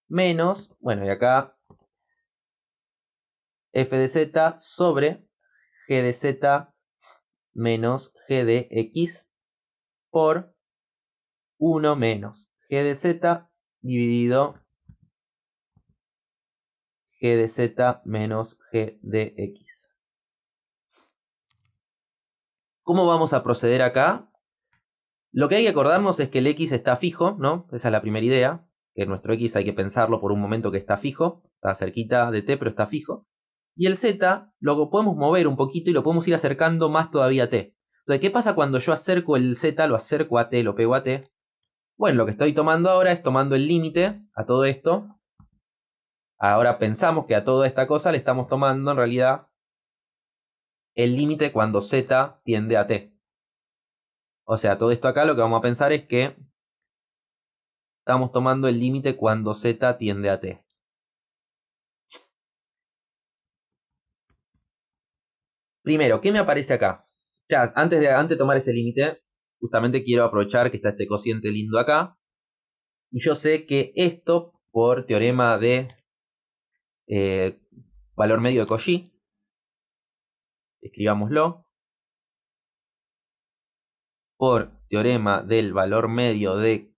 menos, bueno, y acá f de z sobre g de z menos g de x por 1 menos g de z dividido g de z menos g de x. ¿Cómo vamos a proceder acá? Lo que hay que acordarnos es que el x está fijo, ¿no? Esa es la primera idea, que nuestro x hay que pensarlo por un momento que está fijo, está cerquita de t, pero está fijo. Y el z lo podemos mover un poquito y lo podemos ir acercando más todavía a t. Entonces, ¿qué pasa cuando yo acerco el z, lo acerco a t, lo pego a t? Bueno, lo que estoy tomando ahora es tomando el límite a todo esto. Ahora pensamos que a toda esta cosa le estamos tomando en realidad el límite cuando z tiende a t. O sea, todo esto acá lo que vamos a pensar es que estamos tomando el límite cuando z tiende a t. Primero, ¿qué me aparece acá? Ya, antes de tomar ese límite, justamente quiero aprovechar que está este cociente lindo acá. Y yo sé que esto, por teorema de valor medio de Cauchy, escribámoslo, por teorema del valor medio de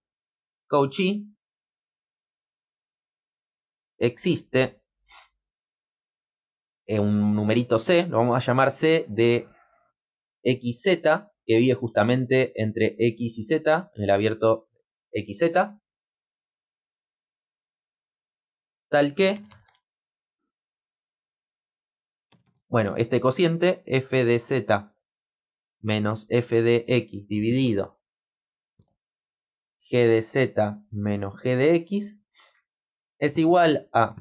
Cauchy, existe un numerito c, lo vamos a llamar c de xz, que vive justamente entre x y z, en el abierto xz, tal que, bueno, este cociente f de z menos f de x dividido g de z menos g de x es igual a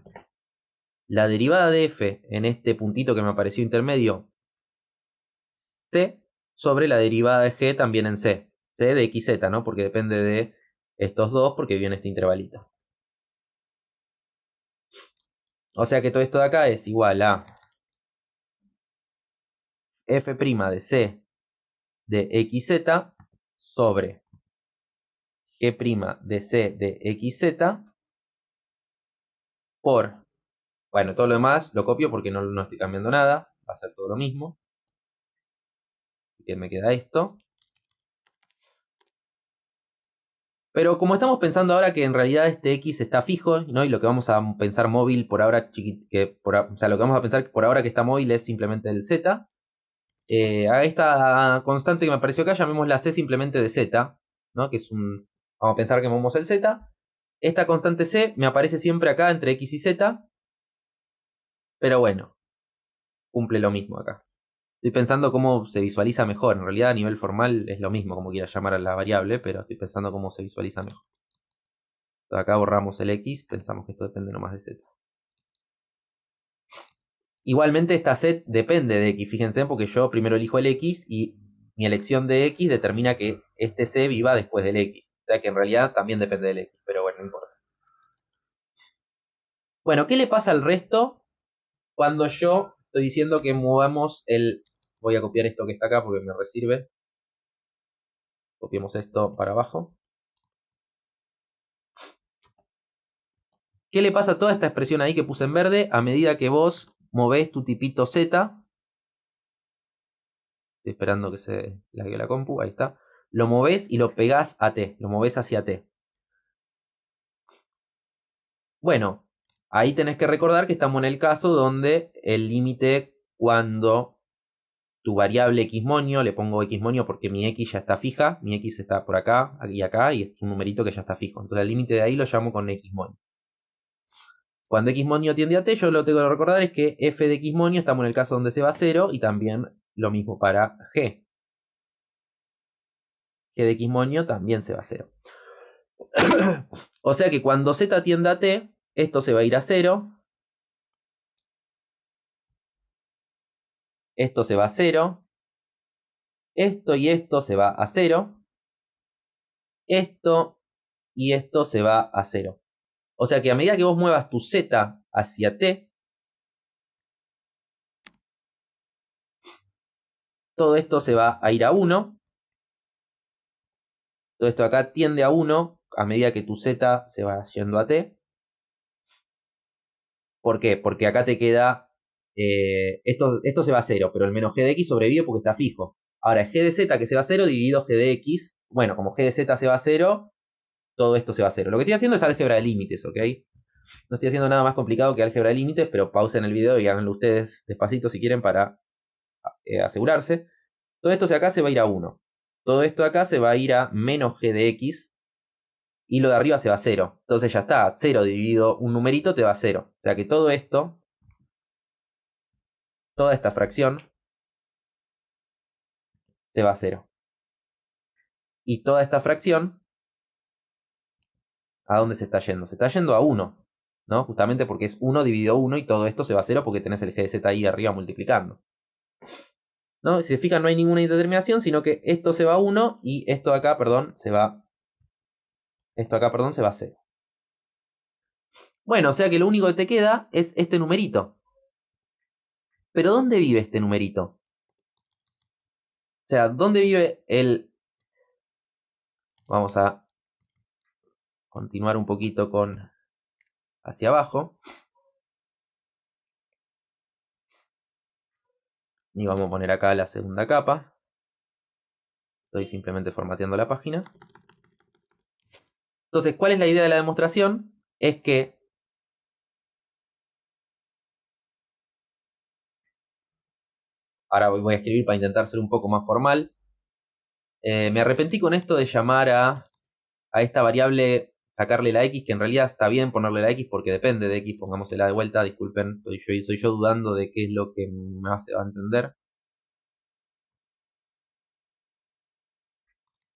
la derivada de f en este puntito que me apareció intermedio c sobre la derivada de g también en c de xz, ¿no? Porque depende de estos dos porque viene este intervalito. O sea que todo esto de acá es igual a f' de c de xz sobre g' de c de xz por, bueno, todo lo demás lo copio porque no estoy cambiando nada, va a ser todo lo mismo. Así que me queda esto. Pero como estamos pensando ahora que en realidad este x está fijo, ¿no? Y lo que vamos a pensar móvil por ahora, o sea, lo que vamos a pensar por ahora que está móvil es simplemente el z. a esta constante que me apareció acá, llamémosla C simplemente de Z, ¿no? Que es un... Vamos a pensar que movemos el Z. Esta constante C me aparece siempre acá entre X y Z. Pero bueno, cumple lo mismo acá. Estoy pensando cómo se visualiza mejor. En realidad a nivel formal es lo mismo como quiera llamar a la variable, pero estoy pensando cómo se visualiza mejor. Entonces acá borramos el X, pensamos que esto depende nomás de Z. Igualmente esta set depende de X, fíjense, porque yo primero elijo el X y mi elección de X determina que este C viva después del X. O sea que en realidad también depende del X, pero bueno, no importa. Bueno, ¿qué le pasa al resto cuando yo estoy diciendo que movamos el... Voy a copiar esto que está acá porque me resirve. Copiemos esto para abajo. ¿Qué le pasa a toda esta expresión ahí que puse en verde a medida que vos movés tu tipito Z? Estoy esperando que se lague la compu, ahí está. Lo movés y lo pegás a T, lo movés hacia T. Bueno, ahí tenés que recordar que estamos en el caso donde el límite cuando tu variable xmonio, le pongo xmonio porque mi x ya está fija, mi x está por acá y acá y es un numerito que ya está fijo. Entonces el límite de ahí lo llamo con xmonio. Cuando xmonio tiende a t, yo lo que tengo que recordar es que f de xmonio estamos en el caso donde se va a 0 y también lo mismo para g. G de xmonio también se va a 0. O sea que cuando z tiende a t, esto se va a ir a 0. Esto se va a 0. Esto y esto se va a 0. Esto y esto se va a 0. O sea que a medida que vos muevas tu z hacia t, todo esto se va a ir a 1. Todo esto acá tiende a 1 a medida que tu z se va yendo a t. ¿Por qué? Porque acá te queda... esto se va a 0, pero el menos g de x sobrevive porque está fijo. Ahora, g de z que se va a 0 dividido g de x. Bueno, como g de z se va a 0, todo esto se va a 0. Lo que estoy haciendo es álgebra de límites, ¿ok? No estoy haciendo nada más complicado que álgebra de límites, pero pausen el video y háganlo ustedes despacito si quieren para asegurarse. Todo esto de acá se va a ir a 1. Todo esto de acá se va a ir a menos g de x. Y lo de arriba se va a 0. Entonces ya está. 0 dividido un numerito te va a 0. O sea que todo esto, toda esta fracción, se va a 0. Y toda esta fracción, ¿a dónde se está yendo? Se está yendo a 1. ¿No? Justamente porque es 1 dividido 1 y todo esto se va a 0 porque tenés el g de z ahí arriba multiplicando. ¿No? Si se fijan, no hay ninguna indeterminación, sino que esto se va a 1 y esto de acá, perdón, se va... Esto acá, perdón, se va a 0. Bueno, o sea que lo único que te queda es este numerito. Pero ¿dónde vive este numerito? O sea, ¿dónde vive el... Vamos a continuar un poquito con hacia abajo. Y vamos a poner acá la segunda capa. Estoy simplemente formateando la página. Entonces, ¿cuál es la idea de la demostración? Es que ahora voy a escribir para intentar ser un poco más formal. Me arrepentí con esto de llamar a esta variable, sacarle la x, que en realidad está bien ponerle la x porque depende de x. Pongámosela de vuelta, disculpen, soy yo dudando de qué es lo que me hace entender.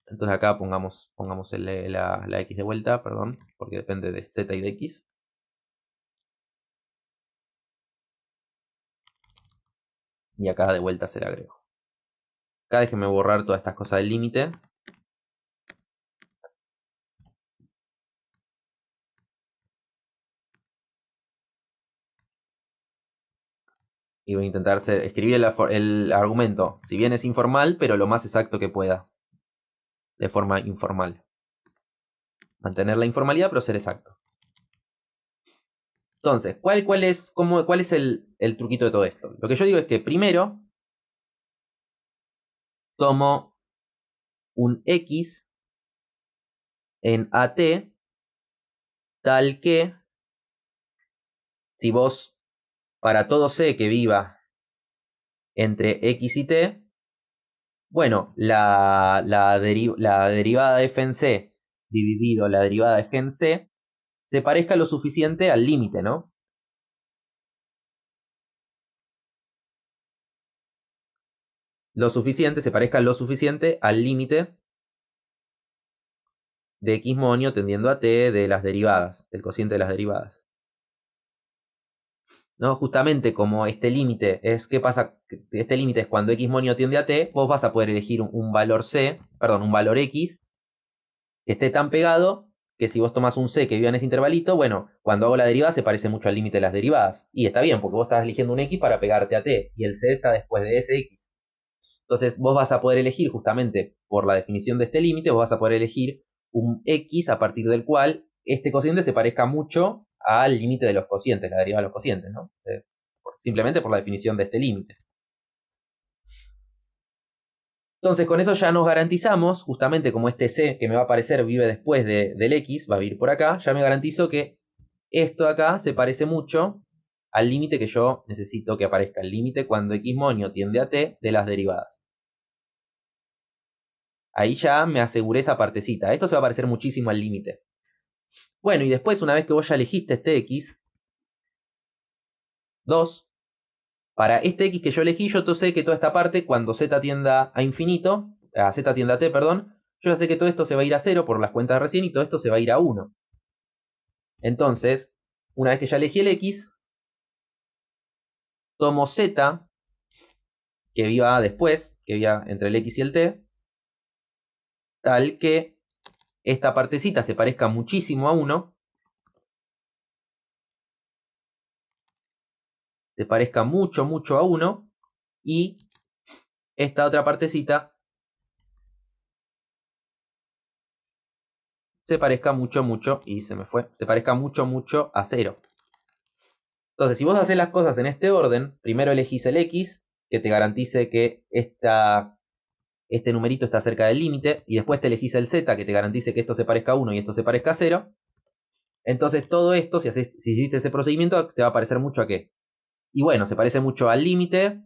Entonces acá pongamos la x de vuelta, perdón, porque depende de z y de x. Y acá de vuelta se la agrego. Acá déjenme borrar todas estas cosas del límite. Y voy a intentar escribir el argumento, si bien es informal, pero lo más exacto que pueda. De forma informal. Mantener la informalidad, pero ser exacto. Entonces, ¿cuál es el truquito de todo esto? Lo que yo digo es que primero tomo un x en at tal que si vos para todo c que viva entre x y t, Bueno, la derivada de f en c dividido la derivada de g en c se parezca lo suficiente al límite, ¿no? Lo suficiente, se parezca lo suficiente al límite de x monio tendiendo a t de las derivadas, del cociente de las derivadas. ¿No? Justamente como este límite es, ¿qué pasa? Este límite es cuando x monio tiende a t, vos vas a poder elegir un valor c, perdón, un valor x que esté tan pegado que si vos tomás un c que viva en ese intervalito, bueno, cuando hago la derivada se parece mucho al límite de las derivadas. Y está bien, porque vos estás eligiendo un x para pegarte a t, y el c está después de ese x. Entonces vos vas a poder elegir, justamente por la definición de este límite, vos vas a poder elegir un x a partir del cual este cociente se parezca mucho al límite de los cocientes, la derivada de los cocientes, ¿no? Simplemente por la definición de este límite. Entonces con eso ya nos garantizamos, justamente como este c que me va a aparecer vive después del x, va a vivir por acá, ya me garantizo que esto de acá se parece mucho al límite que yo necesito que aparezca, el límite cuando x monio tiende a t de las derivadas. Ahí ya me aseguré esa partecita. Esto se va a parecer muchísimo al límite. Bueno, y después, una vez que vos ya elegiste este x, 2, para este x que yo elegí, yo sé que toda esta parte, cuando z tienda a infinito, a z tienda a t, perdón, yo ya sé que todo esto se va a ir a 0 por las cuentas de recién y todo esto se va a ir a 1. Entonces, una vez que ya elegí el x, tomo z, que viva después, que viva entre el x y el t, tal que esta partecita se parezca muchísimo a 1, se parezca mucho, mucho a 1, y esta otra partecita se parezca mucho, mucho, y se me fue, se parezca mucho, mucho a 0. Entonces, si vos haces las cosas en este orden, primero elegís el x, que te garantice que este numerito está cerca del límite, y después te elegís el z, que te garantice que esto se parezca a 1 y esto se parezca a 0. Entonces todo esto, si hiciste ese procedimiento, se va a parecer mucho a qué. Y bueno, se parece mucho al límite.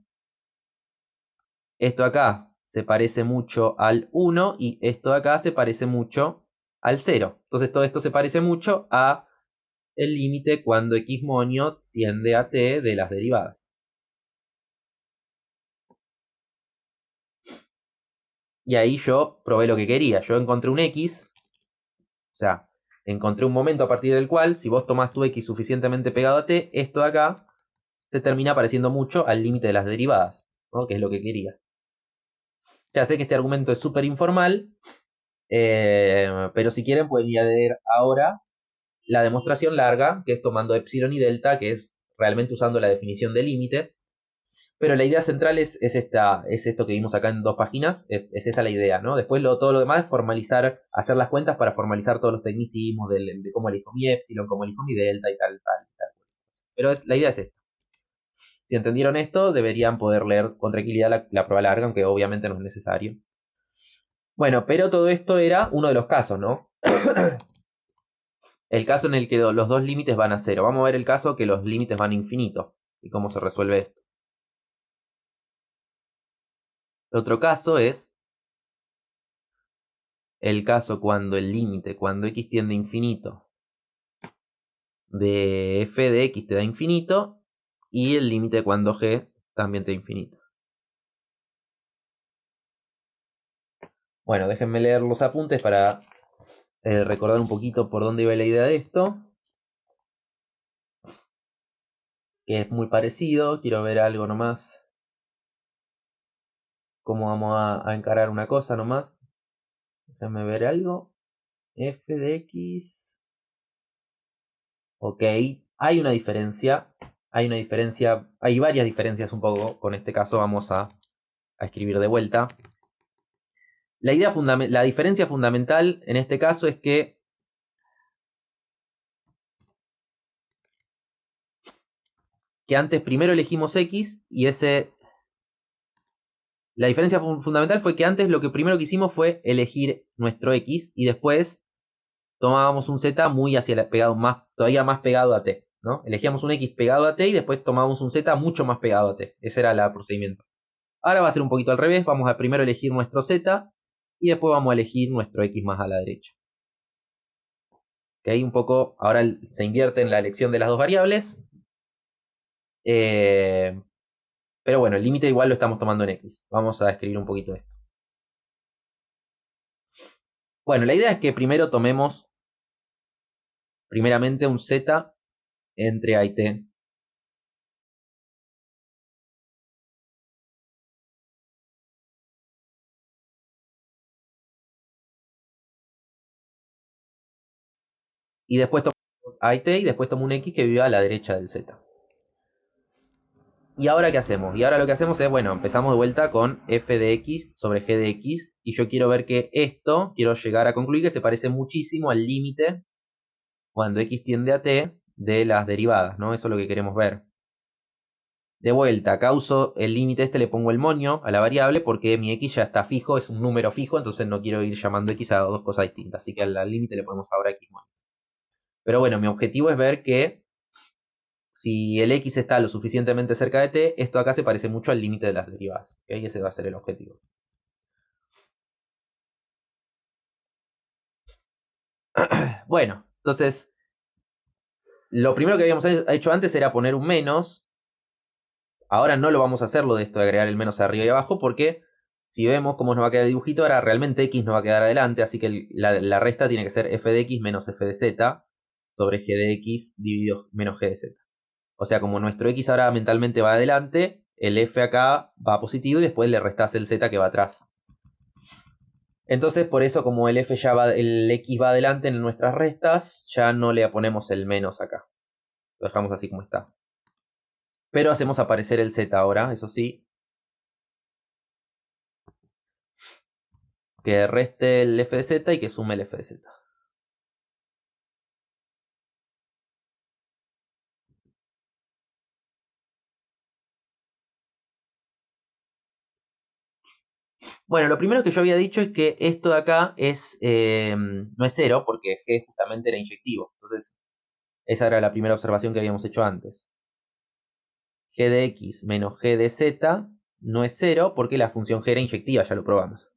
Esto acá se parece mucho al 1 y esto de acá se parece mucho al 0. Entonces todo esto se parece mucho a el límite cuando x monio tiende a t de las derivadas. Y ahí yo probé lo que quería. Yo encontré un x, o sea, encontré un momento a partir del cual, si vos tomás tu x suficientemente pegado a t, esto de acá se termina pareciendo mucho al límite de las derivadas, ¿no? Que es lo que quería. Ya sé que este argumento es súper informal, pero si quieren pueden ir a leer ahora la demostración larga, que es tomando epsilon y delta, que es realmente usando la definición de límite. Pero la idea central es esto que vimos acá en 2 páginas, es esa la idea, ¿no? Después todo lo demás es formalizar, hacer las cuentas para formalizar todos los tecnicismos de cómo elijo mi epsilon, cómo elijo mi delta y tal. Pero la idea es esta. Si entendieron esto, deberían poder leer con tranquilidad la prueba larga, aunque obviamente no es necesario. Bueno, pero todo esto era uno de los casos, ¿no? El caso en el que los dos límites van a 0. Vamos a ver el caso que los límites van a infinito y cómo se resuelve esto. El otro caso es el caso cuando el límite, cuando x tiende a infinito, de f de x te da infinito, y el límite cuando g también te da infinito. Bueno, déjenme leer los apuntes para recordar un poquito por dónde iba la idea de esto. Que es muy parecido, quiero ver algo nomás. Cómo vamos a encarar una cosa nomás. Déjenme ver algo. F de x. Ok, hay una diferencia. Hay varias diferencias un poco. Con este caso vamos a escribir de vuelta. La diferencia fundamental en este caso es que antes primero elegimos x y la diferencia fundamental fue que antes lo que primero que hicimos fue elegir nuestro x y después tomábamos un z muy todavía más pegado a t, ¿no? Elegíamos un x pegado a t y después tomábamos un z mucho más pegado a t. Ese era el procedimiento. Ahora va a ser un poquito al revés. Vamos a primero elegir nuestro z y después vamos a elegir nuestro x más a la derecha. Que ahí un poco, ahora se invierte en la elección de las dos variables. Pero bueno, el límite igual lo estamos tomando en x. Vamos a escribir un poquito esto. Bueno, la idea es que primero tomemos primeramente un z entre a y t. Y después tomo a y t y después tomo un x que viva a la derecha del z. ¿Y ahora qué hacemos? Y ahora lo que hacemos es, bueno, empezamos de vuelta con f de x sobre g de x. Y yo quiero ver que esto, quiero llegar a concluir que se parece muchísimo al límite cuando x tiende a t de las derivadas, ¿no? Eso es lo que queremos ver. De vuelta, acá uso el límite le pongo el moño a la variable porque mi x ya está fijo, es un número fijo, entonces no quiero ir llamando x a dos cosas distintas. Así que al límite le ponemos ahora x moño. Pero bueno, mi objetivo es ver que si el x está lo suficientemente cerca de t, esto acá se parece mucho al límite de las derivadas. ¿Okay? Ese va a ser el objetivo. Bueno, entonces, lo primero que habíamos hecho antes era poner un menos. Ahora no lo vamos a hacer lo de esto de agregar el menos arriba y abajo porque si vemos cómo nos va a quedar el dibujito, ahora realmente x nos va a quedar adelante, así que la resta tiene que ser f de x menos f de z sobre g de x dividido menos g de z. O sea, como nuestro x ahora mentalmente va adelante, el f acá va positivo y después le restás el z que va atrás. Entonces, por eso, como el f ya va, el x va adelante en nuestras restas, ya no le ponemos el menos acá. Lo dejamos así como está. Pero hacemos aparecer el z ahora, eso sí. Que reste el f de z y que sume el f de z. Bueno, lo primero que yo había dicho es que esto de acá no es 0 porque g justamente era inyectivo. Entonces, esa era la primera observación que habíamos hecho antes. G de x menos g de z no es 0 porque la función g era inyectiva, ya lo probamos.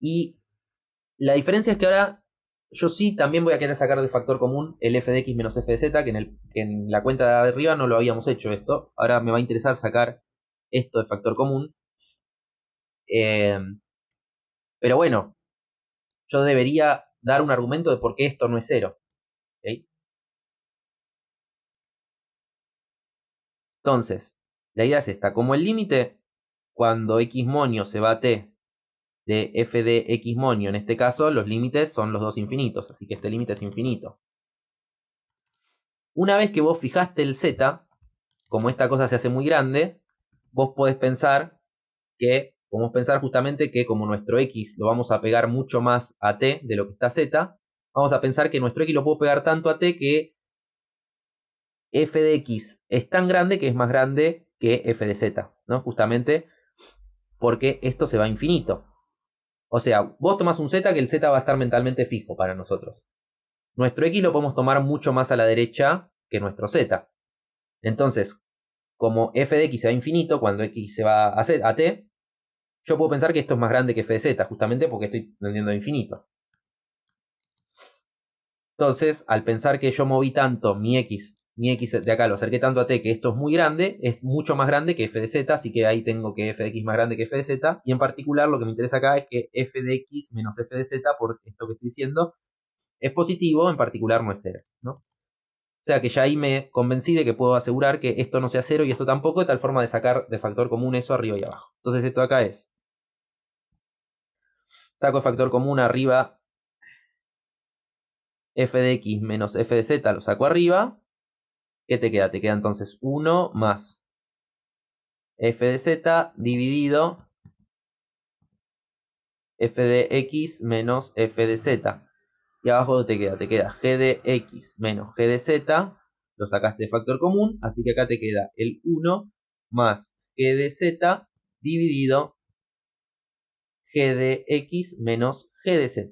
Y la diferencia es que ahora yo sí también voy a querer sacar de factor común el f de x menos f de z, que en la cuenta de arriba no lo habíamos hecho esto. Ahora me va a interesar sacar esto de factor común. Eh, pero bueno, yo debería dar un argumento de por qué esto no es 0. ¿Okay? Entonces, la idea es esta. Como el límite, cuando x monio se va a t de f de x monio, en este caso, los límites son los dos infinitos. Así que este límite es infinito. Una vez que vos fijaste el z, como esta cosa se hace muy grande, vos podés pensar que, podemos pensar justamente que como nuestro x lo vamos a pegar mucho más a t de lo que está z, vamos a pensar que nuestro x lo puedo pegar tanto a t que f de x es tan grande que es más grande que f de z, ¿no? Justamente porque esto se va a infinito. O sea, vos tomás un z que el z va a estar mentalmente fijo para nosotros. Nuestro x lo podemos tomar mucho más a la derecha que nuestro z. Entonces, como f de x se va a infinito cuando x se va a t, yo puedo pensar que esto es más grande que f de z, justamente porque estoy tendiendo a infinito. Entonces, al pensar que yo moví tanto mi x de acá lo acerqué tanto a t que esto es muy grande, es mucho más grande que f de z, así que ahí tengo que f de x más grande que f de z, y en particular lo que me interesa acá es que f de x menos f de z, por esto que estoy diciendo, es positivo, en particular no es 0, ¿no? O sea que ya ahí me convencí de que puedo asegurar que esto no sea 0 y esto tampoco, de tal forma de sacar de factor común eso arriba y abajo. Entonces esto acá es, saco de factor común arriba f de x menos f de z, lo saco arriba. ¿Qué te queda? Te queda entonces 1 más f de z dividido f de x menos f de z. Y abajo te queda g de x menos g de z. Lo sacaste de factor común, así que acá te queda el 1 más g de z dividido g de x menos g de z.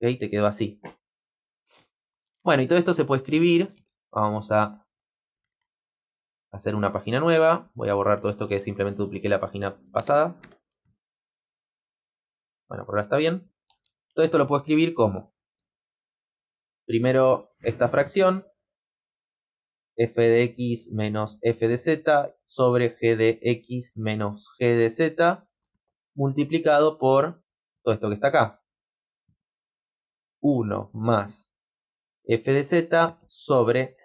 ¿Ok? Te quedó así. Bueno, y todo esto se puede escribir. Vamos a hacer una página nueva. Voy a borrar todo esto que simplemente dupliqué la página pasada. Bueno, por ahora está bien. Todo esto lo puedo escribir como: primero esta fracción, f de x menos f de z sobre g de x menos g de z, multiplicado por todo esto que está acá. 1 más f de z sobre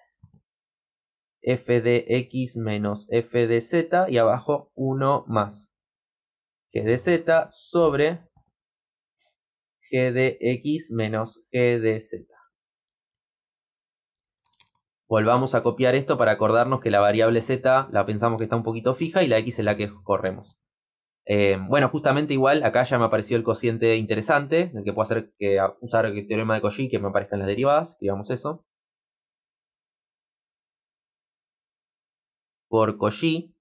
f de x menos f de z, y abajo 1 más g de z sobre g de x menos g de z. Volvamos a copiar esto para acordarnos que la variable z la pensamos que está un poquito fija y la x es la que corremos. Bueno, justamente igual acá ya me apareció el cociente interesante, el que puedo hacer que usar el teorema de Cauchy que me aparezcan las derivadas. Digamos eso. Por Cauchy,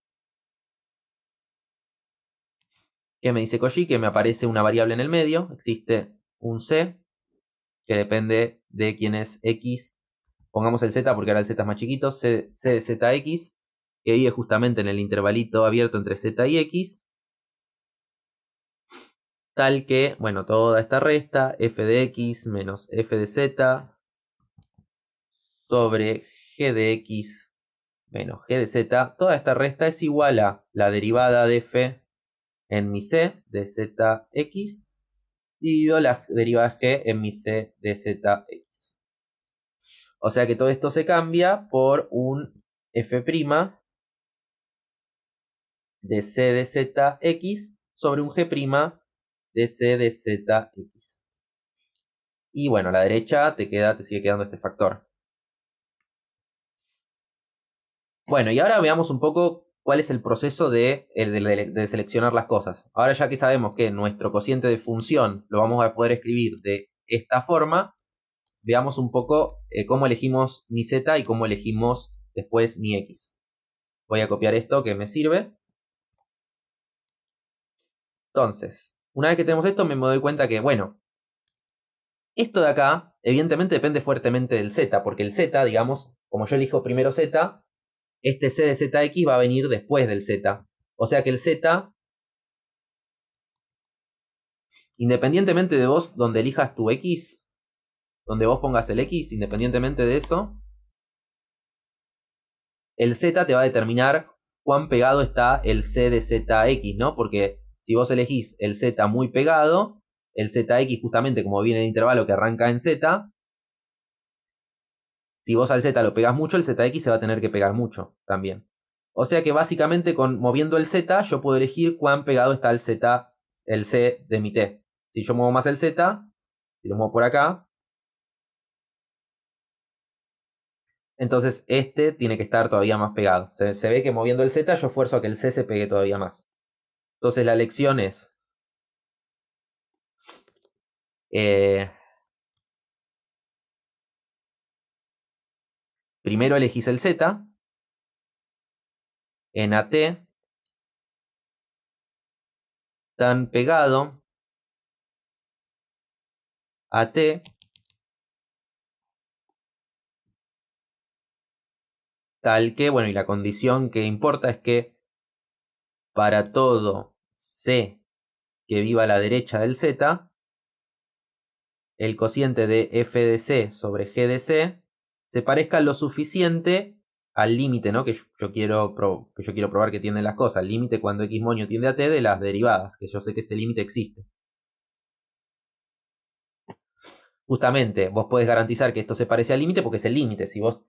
¿qué me dice Cauchy? Que me aparece una variable en el medio. Existe un c que depende de quién es x. Pongamos el z porque ahora el z es más chiquito. C de zx, que vive justamente en el intervalito abierto entre z y x. Tal que, bueno, toda esta resta, f de x menos f de z sobre g de x menos g de z, toda esta resta es igual a la derivada de f en mi c de zx dividido la derivada de g en mi c de zx. O sea que todo esto se cambia por un f' de c de zx sobre un g' de c de zx. Y bueno, a la derecha te sigue quedando este factor. Bueno, y ahora veamos un poco cuál es el proceso de seleccionar las cosas. Ahora ya que sabemos que nuestro cociente de función lo vamos a poder escribir de esta forma, veamos un poco cómo elegimos mi z y cómo elegimos después mi x. Voy a copiar esto que me sirve. Entonces, una vez que tenemos esto, me doy cuenta que, bueno, esto de acá, evidentemente depende fuertemente del z, porque el z, digamos, como yo elijo primero z, este c de zx va a venir después del z. O sea que el z, independientemente de vos, donde elijas tu x, donde vos pongas el x, independientemente de eso, el z te va a determinar cuán pegado está el c de zx, ¿no? Porque si vos elegís el z muy pegado, el zx justamente como viene el intervalo que arranca en z, si vos al z lo pegás mucho, el zx se va a tener que pegar mucho también. O sea que básicamente moviendo el z yo puedo elegir cuán pegado está el z, el c de mi t. Si yo muevo más el z, si lo muevo por acá, entonces este tiene que estar todavía más pegado. Se ve que moviendo el z yo esfuerzo a que el c se pegue todavía más. Entonces la lección es, primero elegís el z en AT tan pegado a T tal que, bueno, y la condición que importa es que para todo C que viva a la derecha del Z, el cociente de f de c sobre g de c se parezca lo suficiente al límite, ¿no? que yo quiero probar que tienden las cosas, el límite cuando x moño tiende a t de las derivadas, que yo sé que este límite existe. Justamente, vos podés garantizar que esto se parece al límite porque es el límite. Si vos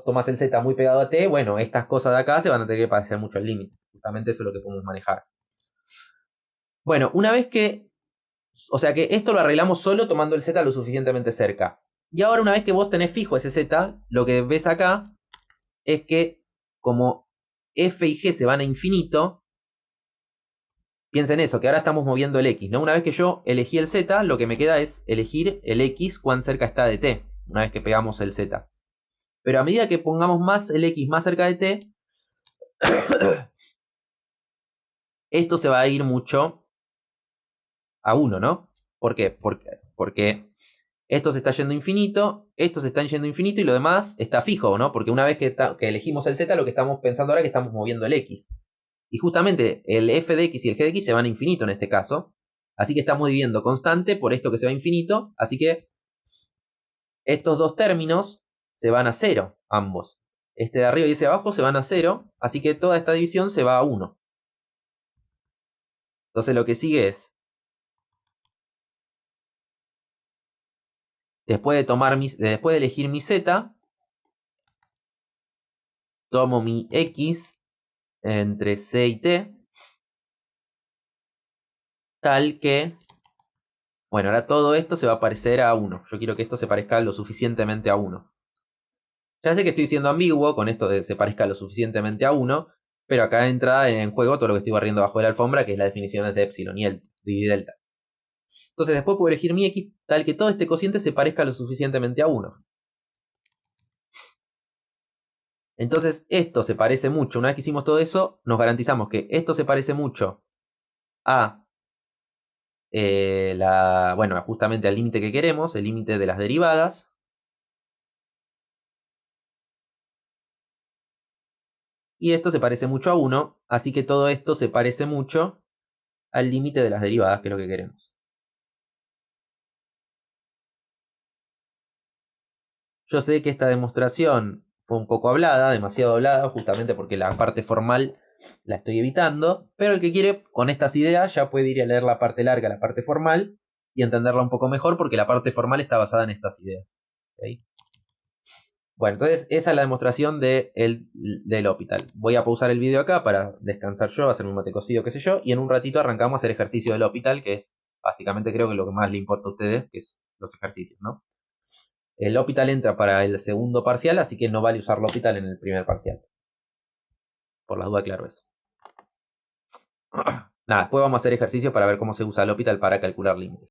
tomás el z muy pegado a t, bueno, estas cosas de acá se van a tener que parecer mucho al límite. Justamente eso es lo que podemos manejar. Bueno, una vez que... O sea que esto lo arreglamos solo tomando el z lo suficientemente cerca. Y ahora una vez que vos tenés fijo ese z, lo que ves acá es que como f y g se van a infinito, piensen eso, que ahora estamos moviendo el x, ¿no? Una vez que yo elegí el z, lo que me queda es elegir el x cuán cerca está de t, una vez que pegamos el z. Pero a medida que pongamos más el x más cerca de t, esto se va a ir mucho a 1, ¿no? ¿Por qué? Porque Esto se está yendo a infinito, estos están yendo a infinito y lo demás está fijo, ¿no? Porque una vez que elegimos el z, lo que estamos pensando ahora es que estamos moviendo el x. Y justamente el f de x y el g de x se van a infinito en este caso. Así que estamos dividiendo constante por esto que se va a infinito. Así que estos dos términos se van a 0, ambos. Este de arriba y ese de abajo se van a 0. Así que toda esta división se va a 1. Entonces lo que sigue es, después de elegir mi z, tomo mi x entre c y t, tal que, bueno, ahora todo esto se va a parecer a 1. Yo quiero que esto se parezca lo suficientemente a 1. Ya sé que estoy siendo ambiguo con esto de que se parezca lo suficientemente a 1, pero acá entra en juego todo lo que estoy barriendo bajo de la alfombra, que es la definición de epsilon y delta. Entonces después puedo elegir mi x tal que todo este cociente se parezca lo suficientemente a 1. Entonces esto se parece mucho. Una vez que hicimos todo eso, nos garantizamos que esto se parece mucho a bueno, justamente al límite que queremos, el límite de las derivadas. Y esto se parece mucho a 1, así que todo esto se parece mucho al límite de las derivadas, que es lo que queremos. Yo sé que esta demostración fue un poco hablada, demasiado hablada, justamente porque la parte formal la estoy evitando, pero el que quiere con estas ideas ya puede ir a leer la parte larga, la parte formal, y entenderla un poco mejor porque la parte formal está basada en estas ideas. ¿Okay? Bueno, entonces esa es la demostración del L'Hopital. Voy a pausar el video acá para descansar yo, hacer un mate cocido, qué sé yo, y en un ratito arrancamos a hacer ejercicio del L'Hopital, que es básicamente creo que lo que más le importa a ustedes, que es los ejercicios, ¿no? El L'Hopital entra para el segundo parcial, así que no vale usar L'Hopital en el primer parcial. Por la duda, claro eso. Nada, después vamos a hacer ejercicios para ver cómo se usa L'Hopital para calcular límites.